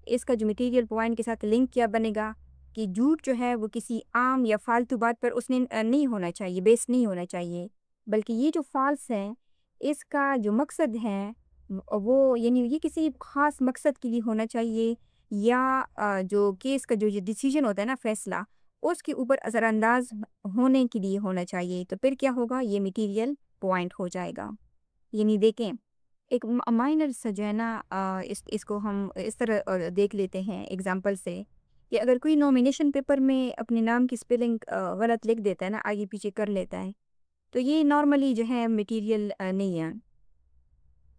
इसका जो मटेरियल पॉइंट के साथ लिंक क्या बनेगा कि झूठ जो है वो किसी आम या फालतू बात पर उसने नहीं होना चाहिए, बेस नहीं होना चाहिए, बल्कि ये जो फॉल्स है, इसका जो मकसद है वो यानी ये किसी ख़ास मकसद के लिए होना चाहिए या जो केस का जो ये डिसीजन होता है ना फैसला, उसके ऊपर असरअंदाज होने के लिए होना चाहिए। तो फिर क्या होगा? ये मटेरियल पॉइंट हो जाएगा। यानी देखें, एक माइनर सा जो है ना इसको हम इस तरह देख लेते हैं एग्जांपल से कि अगर कोई नॉमिनेशन पेपर में अपने नाम की स्पेलिंग गलत लिख देता है ना, आगे पीछे कर लेता है, तो ये नॉर्मली जो है मटेरियल नहीं है।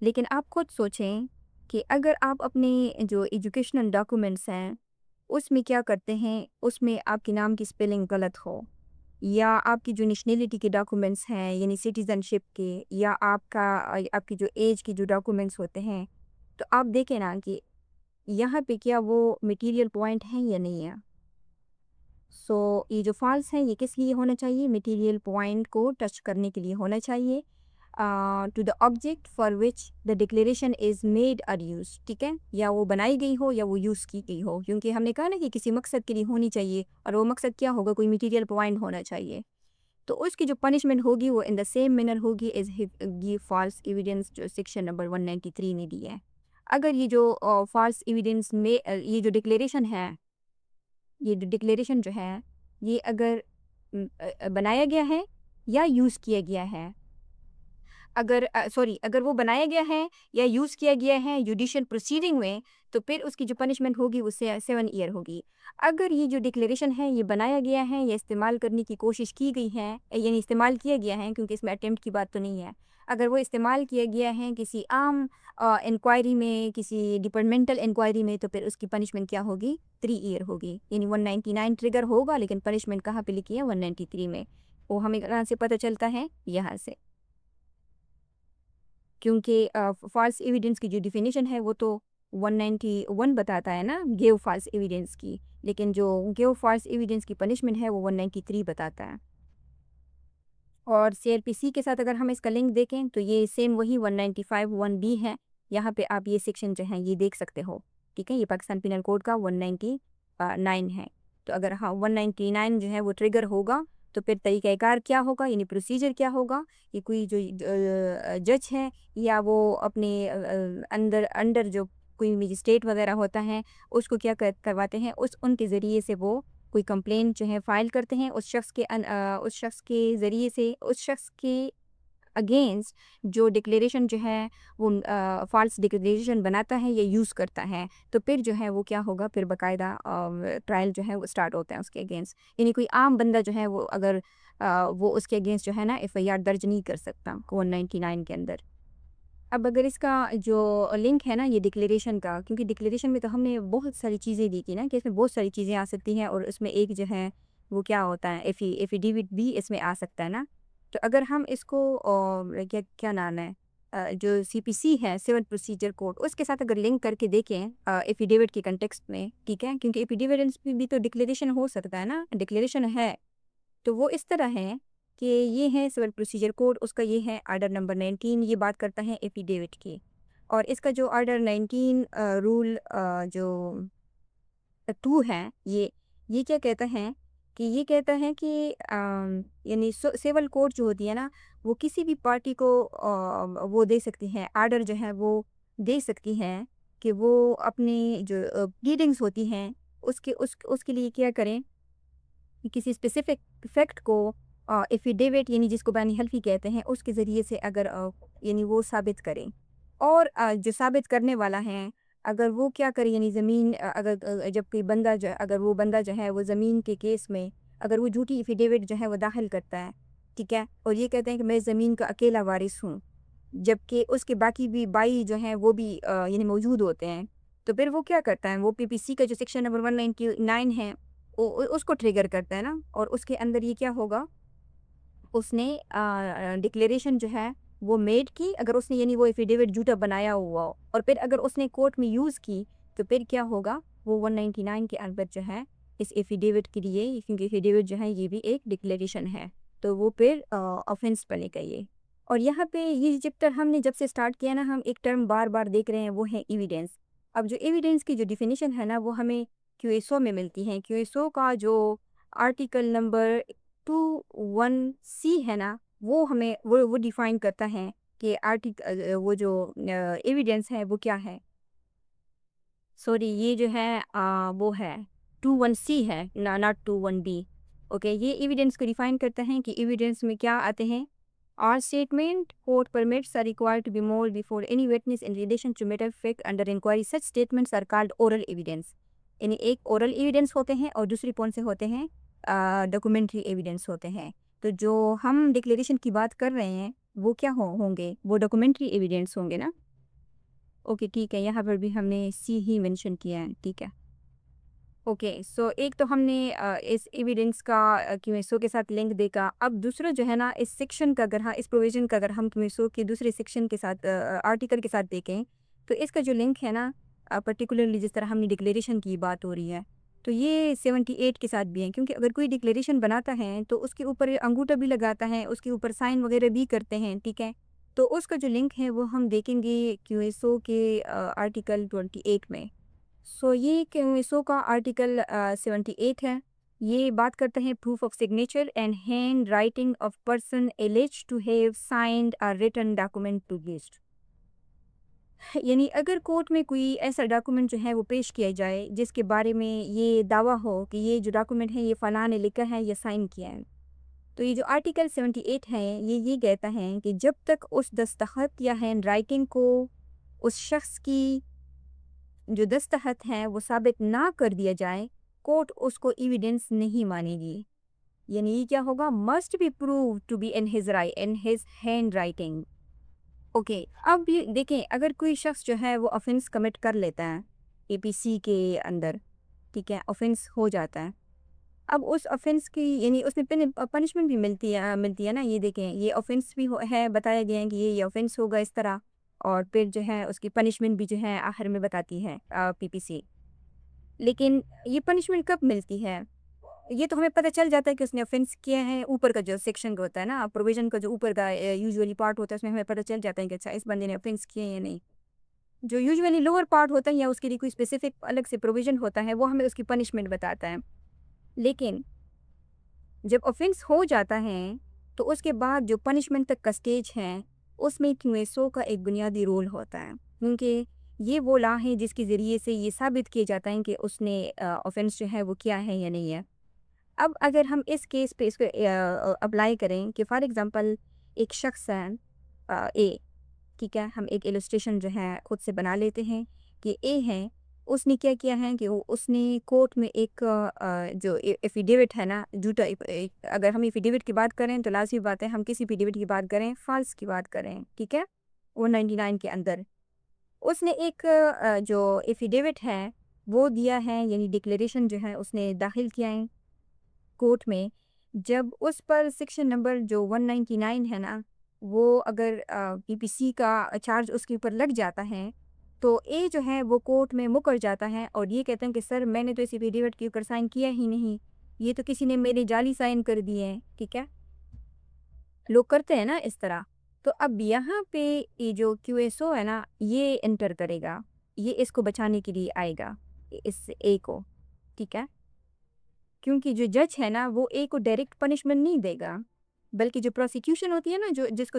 लेकिन आप खुद सोचें कि अगर आप अपने जो एजुकेशनल डॉक्यूमेंट्स हैं, उसमें क्या करते हैं, उसमें आपके नाम की स्पेलिंग गलत हो या आपकी जो नेशनैलिटी के डॉक्यूमेंट्स हैं यानी सिटीज़नशिप के या आपकी जो एज के जो डॉक्यूमेंट्स होते हैं, तो आप देखें ना कि यहाँ पे क्या वो मटेरियल पॉइंट हैं या नहीं है। सो ये जो फॉल्स है ये किस लिए होना चाहिए? मटेरियल पॉइंट को टच करने के लिए होना चाहिए to the object for which the declaration is made or use, ठीक है? या वो बनाई गई हो या वो यूज़ की गई हो, क्योंकि हमने कहा ना कि किसी मकसद के लिए होनी चाहिए और वो मकसद क्या होगा? कोई मटेरियल पॉइंट होना चाहिए। तो उसकी जो पनिशमेंट होगी वो इन द सेम मैनर होगी एज गिव फॉल्स एविडेंस जो सेक्शन नंबर 193 ने दी है। अगर ये जो फॉल्स एविडेंस में ये जो डिक्लेरेशन है, ये डिक्लेरेशन जो है, ये अगर बनाया गया है या यूज़ किया गया है, अगर वो बनाया गया है या यूज़ किया गया है जुडिशियल प्रोसीडिंग में, तो फिर उसकी जो पनिशमेंट होगी वो 7 ईयर होगी। अगर ये जो डिक्लेरेशन है ये बनाया गया है या इस्तेमाल करने की कोशिश की गई है, यानी इस्तेमाल किया गया है क्योंकि इसमें अटेम्प्ट की बात तो नहीं है। अगर वो इस्तेमाल किया गया है किसी आम इंक्वायरी में, किसी डिपार्टमेंटल इंक्वायरी में, तो फिर उसकी पनिशमेंट क्या होगी? 3 ईयर होगी। यानी 199 ट्रिगर होगा लेकिन पनिशमेंट कहाँ पे लिखी है? 193 में। वो हमें कहाँ से पता चलता है? यहाँ से। क्योंकि फ़ॉल्स एविडेंस की जो डेफ़िनिशन है वो तो 191 बताता है ना गिव फ़ॉल्स एविडेंस की, लेकिन जो गिव फ़ॉल्स एविडेंस की पनिशमेंट है वो 193 बताता है। और सीआरपीसी के साथ अगर हम इसका लिंक देखें तो ये सेम वही 195 1 बी है। यहाँ पे आप ये सेक्शन जो है ये देख सकते हो, ठीक है? ये पाकिस्तान पिनल कोड का 199 है। तो अगर हाँ 199 जो है वो ट्रिगर होगा तो फिर तरीक़ाकार क्या होगा, यानी प्रोसीजर क्या होगा कि कोई जो जज है या वो अपने अंदर अंडर जो कोई मजिस्ट्रेट वगैरह होता है उसको क्या करवाते हैं, उनके ज़रिए से वो कोई कंप्लेंट जो है फ़ाइल करते हैं उस शख्स के ज़रिए से उस शख्स के अगेंस्ट जो डिक्लेरेशन जो है वो फ़ॉल्स डिक्लेरेशन बनाता है या यूज़ करता है। तो फिर जो है वो क्या होगा, फिर बाकायदा ट्रायल जो है वो स्टार्ट होता है उसके अगेंस्ट। यानी कोई आम बंदा जो है वो अगर वो उसके अगेंस्ट जो है ना एफआईआर दर्ज नहीं कर सकता 199 के अंदर। अब अगर इसका जो लिंक है ना ये डिक्लेरेशन का, क्योंकि डिक्लेरेशन में तो हमने बहुत सारी चीज़ें दी थी ना कि इसमें बहुत सारी चीज़ें आ सकती हैं और उसमें एक जो है वो क्या होता है एफिडेविट भी इसमें आ सकता है ना। तो अगर हम इसको क्या क्या नाम है जो सीपीसी है सिविल प्रोसीजर कोड उसके साथ अगर लिंक करके देखें एफिडेविट के कंटेक्स्ट में, ठीक है? क्योंकि एफिडेविट भी तो डिक्लेरेशन हो सकता है ना, डिक्लेरेशन है। तो वो इस तरह है कि ये है सिविल प्रोसीजर कोड, उसका ये है आर्डर नंबर 19, ये बात करता है एफिडेविट की। और इसका जो आर्डर 19 रूल जो 2 है, ये क्या कहता है कि ये कहता है कि यानी सिविल कोर्ट जो होती है ना वो किसी भी पार्टी को वो दे सकती है, आर्डर जो है वो दे सकती है कि वो अपनी जो प्लीडिंग्स होती हैं उसके लिए क्या करें कि किसी स्पेसिफिक फैक्ट को एफिडेविट यानी जिसको बैनी हल्फी कहते हैं उसके ज़रिए से अगर यानी वो साबित करें और जो साबित करने वाला है अगर वो क्या करे यानी ज़मीन जब कोई बंदा जो अगर वो बंदा जो है वो ज़मीन के केस में अगर वो झूठी एफिडेविट जो है वो दाखिल करता है, ठीक है? और ये कहते हैं कि मैं ज़मीन का अकेला वारिस हूँ, जबकि उसके बाकी भी बाई जो हैं वो भी यानी मौजूद होते हैं, तो फिर वो क्या करता है, वो पीपीसी का जो सेक्शन नंबर 199 है उसको ट्रिगर करता है ना। और उसके अंदर ये क्या होगा, उसने डिक्लेरेशन जो है वो मेड की, अगर उसने यानी वो एफिडेविट झूठा बनाया हुआ हो और फिर अगर उसने कोर्ट में यूज़ की तो फिर क्या होगा, वो 199 के अंदर जो है इस एफिडेविट के लिए, क्योंकि एफिडेविट जो है ये भी एक डिक्लेरेशन है, तो वो फिर ऑफेंस बनेगा ये। और यहाँ पे ये चैप्टर हमने जब से स्टार्ट किया ना, हम एक टर्म बार बार देख रहे हैं, वो है एविडेंस। अब जो एविडेंस की जो डिफिनीशन है ना, वो हमें क्यूएसओ में मिलती है। क्यूएसओ का जो आर्टिकल नंबर 21C है ना, वो हमें वो डिफाइन करता है कि आर्टिकल वो जो एविडेंस है वो क्या है। सॉरी, ये जो है वो है 21C है ना, नॉट 21D। ओके, ये एविडेंस को डिफाइन करता है कि एविडेंस में क्या आते हैं। All statement court permits are required to be made before any witness in relation to matter fact under inquiry. Such statements are called oral evidence. यानी एक oral evidence होते हैं और दूसरी कौन से होते हैं, documentary evidence होते हैं। तो जो हम डिक्लेरेशन की बात कर रहे हैं वो क्या होंगे, वो डॉक्यूमेंट्री एविडेंस होंगे ना। ओके ठीक है, यहाँ पर भी हमने सी ही मेंशन किया है, ठीक है। ओके सो एक तो हमने इस एविडेंस का क्यूएसओ के साथ लिंक देखा। अब दूसरा जो है ना, इस सेक्शन का अगर, हाँ इस प्रोविजन का अगर हम क्यूएसओ के दूसरे सेक्शन के साथ आर्टिकल के साथ देखें, तो इसका जो लिंक है ना, पर्टिकुलरली जिस तरह हमने डिक्लेरेशन की बात हो रही है, तो ये 78 के साथ भी है। क्योंकि अगर कोई डिक्लेरेशन बनाता है तो उसके ऊपर अंगूठा भी लगाता है, उसके ऊपर साइन वगैरह भी करते हैं, ठीक है। तो उसका जो लिंक है वो हम देखेंगे क्यूएसओ के आर्टिकल 28 में। सो ये क्यूएसओ का आर्टिकल 78 है। ये बात करते हैं proof of signature and handwriting of person alleged to have signed a written document to list. यानी अगर कोर्ट में कोई ऐसा डॉक्यूमेंट जो है वो पेश किया जाए जिसके बारे में ये दावा हो कि ये जो डॉक्यूमेंट है ये फलां ने लिखा है या साइन किया है, तो ये जो आर्टिकल 78 है ये कहता है कि जब तक उस दस्तखत या हैंड राइटिंग को उस शख्स की जो दस्तखत है वो साबित ना कर दिया जाए, कोर्ट उसको एविडेंस नहीं मानेगी। यानी ये क्या होगा, must be prove to be in his hand writing. Okay, अब ये देखें, अगर कोई शख्स जो है वो ऑफेंस कमिट कर लेता है एपीसी के अंदर, ठीक है, ऑफेंस हो जाता है। अब उस ऑफेंस की यानी उसमें पनिशमेंट भी मिलती है ना। ये देखें, ये ऑफेंस भी है, बताया गया है कि ये ऑफेंस होगा इस तरह, और फिर जो है उसकी पनिशमेंट भी जो है आखिर में बताती है पीपीसी। लेकिन ये पनिशमेंट कब मिलती है, ये तो हमें पता चल जाता है कि उसने ऑफेंस किया है। ऊपर का जो सेक्शन होता है ना, प्रोविजन का जो ऊपर का यूजुअली पार्ट होता है, उसमें हमें पता चल जाता है कि अच्छा इस बंदे ने ऑफेंस किए या नहीं। जो यूजुअली लोअर पार्ट होता है या उसके लिए कोई स्पेसिफिक अलग से प्रोविजन होता है, वो हमें उसकी पनिशमेंट बताता है। लेकिन जब ऑफेंस हो जाता है तो उसके बाद जो पनिशमेंट तक का स्टेज है, उसमें क्यूएसओ का एक बुनियादी रोल होता है। क्योंकि ये वो लॉ है जिसके ज़रिए से ये साबित किया जाता है कि उसने ऑफेंस जो है वो किया है या नहीं है। अब अगर हम इस केस पे इसको अप्लाई करें कि फॉर एग्ज़ाम्पल एक शख्स है ए, ठीक है, हम एक इलस्ट्रेशन जो है खुद से बना लेते हैं कि ए है, उसने क्या किया है कि उसने कोर्ट में एक जो एफिडेविट है ना, झूठा अगर हम एफिडेविट की बात करें तो लाजमी बात है हम किसी एफिडेविट की बात करें, फॉल्स की बात करें, ठीक है, 199 के अंदर उसने एक जो एफिडेविट है वो दिया है, यानी डिक्लेरेशन जो है उसने दाखिल किया है कोर्ट में। जब उस पर सेक्शन नंबर जो 199 है ना, वो अगर पीपीसी का चार्ज उसके ऊपर लग जाता है, तो ए जो है वो कोर्ट में मुकर जाता है और ये कहते हैं कि सर मैंने तो इस एफिडेविट के ऊपर साइन किया ही नहीं, ये तो किसी ने मेरे जाली साइन कर दिए हैं, ठीक है। लोग करते हैं ना इस तरह। तो अब यहाँ पे ये जो क्यूएसओ है ना, ये एंटर करेगा, ये इसको बचाने के लिए आएगा, इस ए को, ठीक है। क्योंकि जो जज है ना वो ए को डायरेक्ट पनिशमेंट नहीं देगा, बल्कि जो प्रोसिक्यूशन होती है ना, जिसको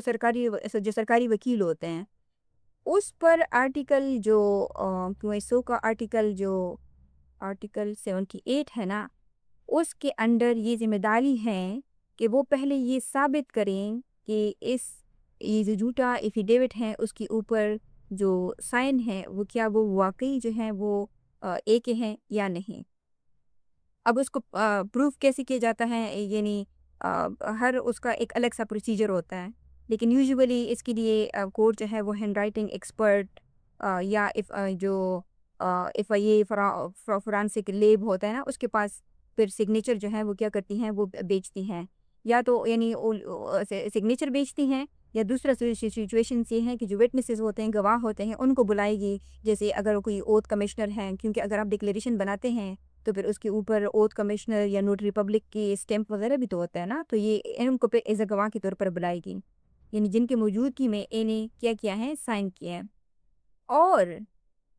जो सरकारी वकील होते हैं, उस पर आर्टिकल जो क्यूएसओ का आर्टिकल 78 है ना, उसके अंडर ये जिम्मेदारी है कि वो पहले ये साबित करें कि ये जो झूठा एफिडेविट है उसके ऊपर जो साइन है वो क्या वो वाकई जो है वो ए के हैं या नहीं। अब उसको प्रूफ कैसे किया जाता है, यानी हर उसका एक अलग सा प्रोसीजर होता है। लेकिन यूजुअली इसके लिए कोर्ट जो है वो हैंड राइटिंग एक्सपर्ट या इफ़ ये फॉरेंसिक लैब होता है ना, उसके पास फिर सिग्नेचर जो है वो क्या करती हैं, वो बेचती हैं। या तो यानी सिग्नेचर बेचती हैं, या दूसरा सिचुएशन ये है कि जो विटनेसेस होते हैं, गवाह होते हैं, उनको बुलाएगी। जैसे अगर कोई ओथ कमिश्नर हैं, क्योंकि अगर आप डिक्लेरेशन बनाते हैं तो फिर उसके ऊपर ओथ कमिश्नर या नोटरी पब्लिक की स्टैंप वगैरह भी तो होता है ना, तो ये इनको पे एज अ गवाह के तौर पर बुलाएगी, यानी जिनकी मौजूदगी में इन्हें क्या किया है, साइन किया है। और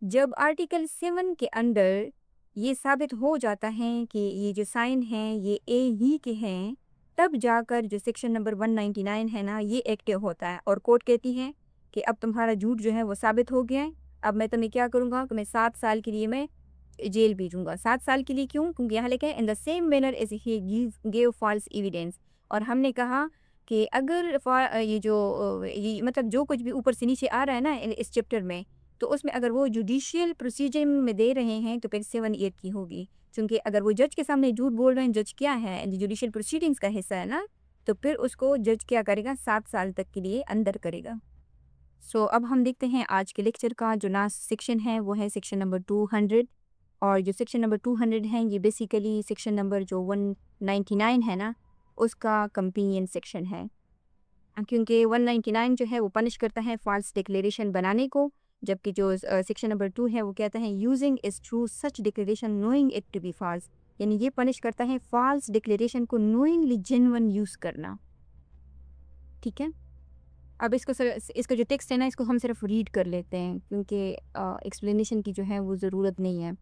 जब आर्टिकल 7 के अंडर ये साबित हो जाता है कि ये जो साइन हैं ये ए ही के हैं, तब जाकर जो सेक्शन नंबर 199 है ना, ये एक्टिव होता है और कोर्ट कहती है कि अब तुम्हारा झूठ जो है वो साबित हो गया है। अब मैं तुम्हें क्या करूँगा, तुम्हें 7 साल के लिए मैं जेल भेजूंगा। 7 साल के लिए क्यों? क्योंकि यहाँ लिखा है in the same manner as he give false evidence. और हमने कहा कि अगर ये जो ये मतलब जो कुछ भी ऊपर से नीचे आ रहा है ना इस चैप्टर में, तो उसमें अगर वो जुडिशियल प्रोसीजर में दे रहे हैं तो फिर 7 ईयर की होगी, क्योंकि अगर वो जज के सामने झूठ बोल रहे हैं, जज क्या है, जुडिशियल प्रोसीडिंग्स का हिस्सा है ना, तो फिर उसको जज क्या करेगा, 7 साल तक के लिए अंदर करेगा। सो अब हम देखते हैं आज के लेक्चर का जो लास्ट सेक्शन है वो है सेक्शन नंबर 200। और जो सेक्शन नंबर 200 है ये बेसिकली सेक्शन नंबर जो 199 है ना, उसका कंपेनियन सेक्शन है, क्योंकि 199 जो है वो पनिश करता है फॉल्स डिक्लेरेशन बनाने को, जबकि जो सेक्शन नंबर 2 है वो कहता है using is true such declaration knowing it to be false, यानी ये पनिश करता है फॉल्स डिक्लेरेशन को नोइंगली जेन्युइन यूज़ करना। ठीक है, अब इसका जो टेक्स्ट है ना, इसको हम सिर्फ रीड कर लेते हैं, क्योंकि एक्सप्लेनेशन की जो है वो ज़रूरत नहीं है।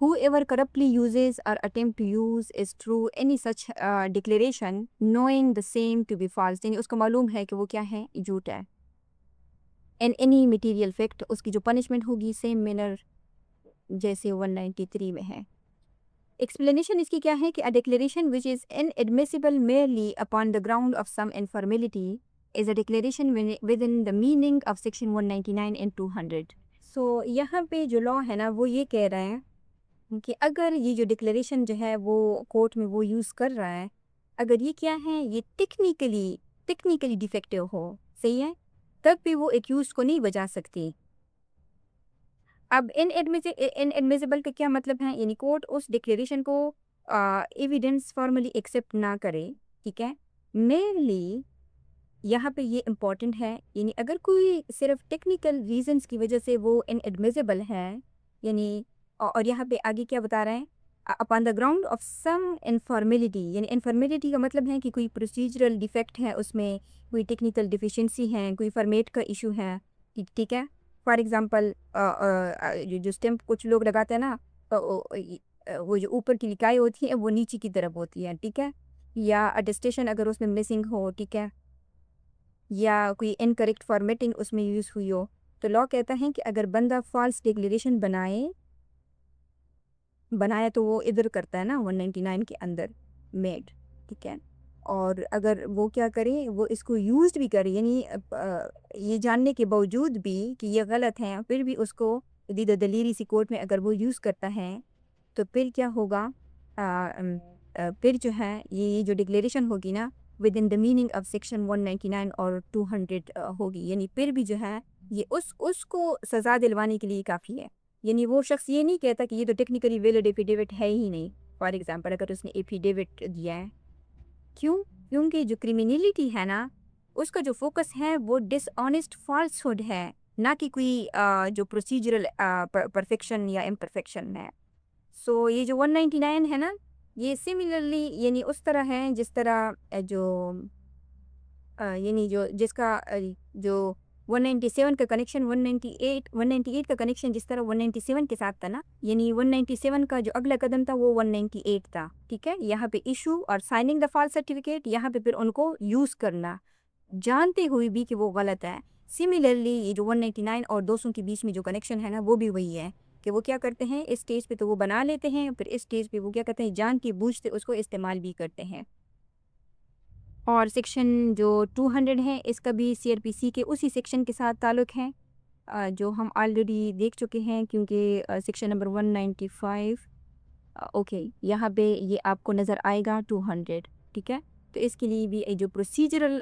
Whoever corruptly uses or attempt to use is true any such declaration knowing the same to be false, यानी उसको मालूम है कि वो क्या है, झूठ है। And any material fact, उसकी जो पनिशमेंट होगी सेम मैनर जैसे 193 में है। एक्सप्लेनेशन इसकी क्या है कि a declaration which is inadmissible merely upon the ground of some informality is a declaration within the meaning of section 199 and 200। So यहाँ पे जो लॉ है ना वो ये कह रहा है कि अगर ये जो डिक्लेरेशन जो है वो कोर्ट में वो यूज़ कर रहा है, अगर ये क्या है, ये टेक्निकली डिफेक्टिव हो, सही है, तब भी वो एक्यूज को नहीं बचा सकती। अब इनएडमिसिबल का क्या मतलब है, यानी कोर्ट उस डिक्लेरेशन को एविडेंस फॉर्मली एक्सेप्ट ना करे। ठीक है, मेनली यहाँ पे ये इम्पॉर्टेंट है, यानी अगर कोई सिर्फ टेक्निकल रीजंस की वजह से वो इनएडमिसिबल है, यानी और यहाँ पे आगे क्या बता रहे हैं, upon the ground of some इनफॉर्मेलिटी, यानी इनफॉर्मेलिटी का मतलब है कि कोई प्रोसीजरल डिफेक्ट है, उसमें कोई टेक्निकल डिफिशिएंसी है, कोई फॉर्मेट का इशू है। ठीक है, फॉर एग्जांपल जो स्टैम्प कुछ लोग लगाते हैं ना, वो जो ऊपर की लिखाई होती है वो नीचे की तरफ होती है। ठीक है, या अटेस्टेशन अगर उसमें मिसिंग हो, ठीक है, या कोई इनकरेक्ट फॉर्मेटिंग उसमें यूज़ हुई हो, तो लॉ कहता है कि अगर बंदा फॉल्स डिक्लेरेशन बनाया तो वो इधर करता है ना 199 के अंदर मेड। ठीक है, और अगर वो क्या करे, वो इसको यूज़ भी करे, यानी ये जानने के बावजूद भी कि ये गलत है, फिर भी उसको दलीली सी कोर्ट में अगर वो यूज़ करता है, तो फिर क्या होगा, फिर जो है ये जो डिक्लेरेशन होगी ना with in the meaning of section 199 और 200 होगी, यानी फिर भी जो है ये उसको सज़ा दिलवाने के लिए काफ़ी है। यानी वो शख्स ये नहीं कहता कि ये तो टेक्निकली वैलिड एफिडेविट है ही नहीं। फॉर एग्जांपल अगर उसने एफिडेविट दिया है, क्यों? क्योंकि जो क्रिमिनलिटी है ना, उसका जो फोकस है वो डिसऑनेस्ट फॉल्सहुड है, ना कि कोई जो प्रोसीजरल परफेक्शन या इम्परफेक्शन है। सो ये जो 199 है ना, ये सिमिलरली यानी उस तरह है जिस तरह यानी जो जिसका जो 197 का कनेक्शन 198 का कनेक्शन जिस तरह 197 के साथ था ना, यानी 197 का जो अगला कदम था वो 198 था। ठीक है, यहाँ पे इशू और साइनिंग द फॉल्स सर्टिफिकेट, यहाँ पे फिर उनको यूज़ करना जानते हुए भी कि वो गलत है। सिमिलरली ये जो 199 और 200 के बीच में जो कनेक्शन है ना, वो भी वही है कि वो क्या करते हैं, इस स्टेज पे तो वो बना लेते हैं, फिर इस स्टेज पे वो क्या करते हैं, जान के बूझते उसको इस्तेमाल भी करते हैं। और सेक्शन जो 200 है इसका भी सीआरपीसी के उसी सेक्शन के साथ ताल्लुक़ है जो हम ऑलरेडी देख चुके हैं, क्योंकि सेक्शन नंबर 195 ओके यहाँ पे ये आपको नज़र आएगा 200। ठीक है, तो इसके लिए भी जो प्रोसीजरल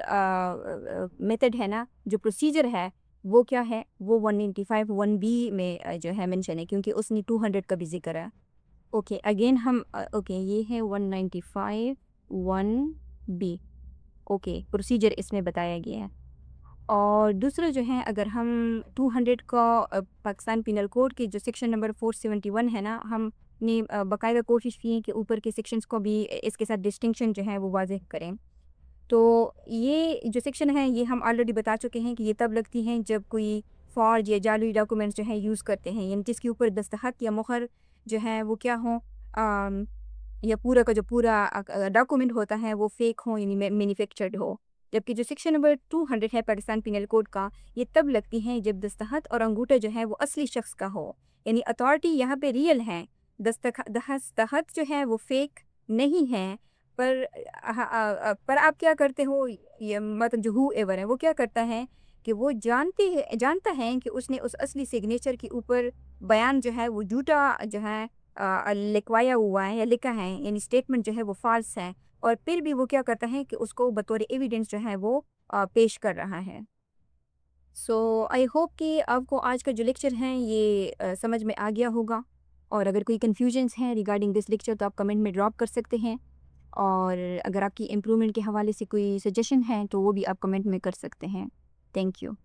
मेथड है ना, जो प्रोसीजर है वो क्या है, वो 195 1B में जो है मेंशन है, क्योंकि उसने 200 का भी जिक्र है। ओके अगेन हम ओके ये है 195 1B। ओके प्रोसीजर इसमें बताया गया है। और दूसरा जो है, अगर हम 200 का पाकिस्तान पिनल कोड के जो सेक्शन नंबर 471 है ना, हम ने बाकायदा कोशिश की है कि ऊपर के सेक्शंस को भी इसके साथ डिस्टिंक्शन जो है वो वाज़ेह करें। तो ये जो सेक्शन है ये हम ऑलरेडी बता चुके हैं कि ये तब लगती हैं जब कोई फ़ॉर्ज या जाली डॉक्यूमेंट्स जो हैं यूज़ करते हैं, यानी जिसके ऊपर दस्तखत या मुहर जो है वो क्या हों, या पूरा का जो पूरा डॉक्यूमेंट होता है वो फ़ेक हो, यानी मैन्युफैक्चर्ड हो। जबकि जो सेक्शन नंबर 200 है पाकिस्तान पिनल कोड का, ये तब लगती हैं जब दस्तखत और अंगूठा जो है वो असली शख्स का हो, यानी अथॉरिटी यहाँ पे रियल है, दस्तखत जो है वो फ़ेक नहीं है। पर आप क्या करते हो, ये मतलब जो हूएवर है वो क्या करता है कि वो जानता है कि उसने उस असली सिग्नेचर के ऊपर बयान जो है वो झूठा जो है लिखवाया हुआ है या लिखा है, यानी स्टेटमेंट जो है वो फ़ाल्स है, और फिर भी वो क्या करता है कि उसको बतौर एविडेंस जो है वो पेश कर रहा है। सो आई होप कि आपको आज का जो लेक्चर है ये समझ में आ गया होगा, और अगर कोई कन्फ्यूजन्स हैं रिगार्डिंग दिस लेक्चर तो आप कमेंट में ड्रॉप कर सकते हैं, और अगर आपकी इम्प्रूवमेंट के हवाले से कोई सजेशन है तो वो भी आप कमेंट में कर सकते हैं। Thank you.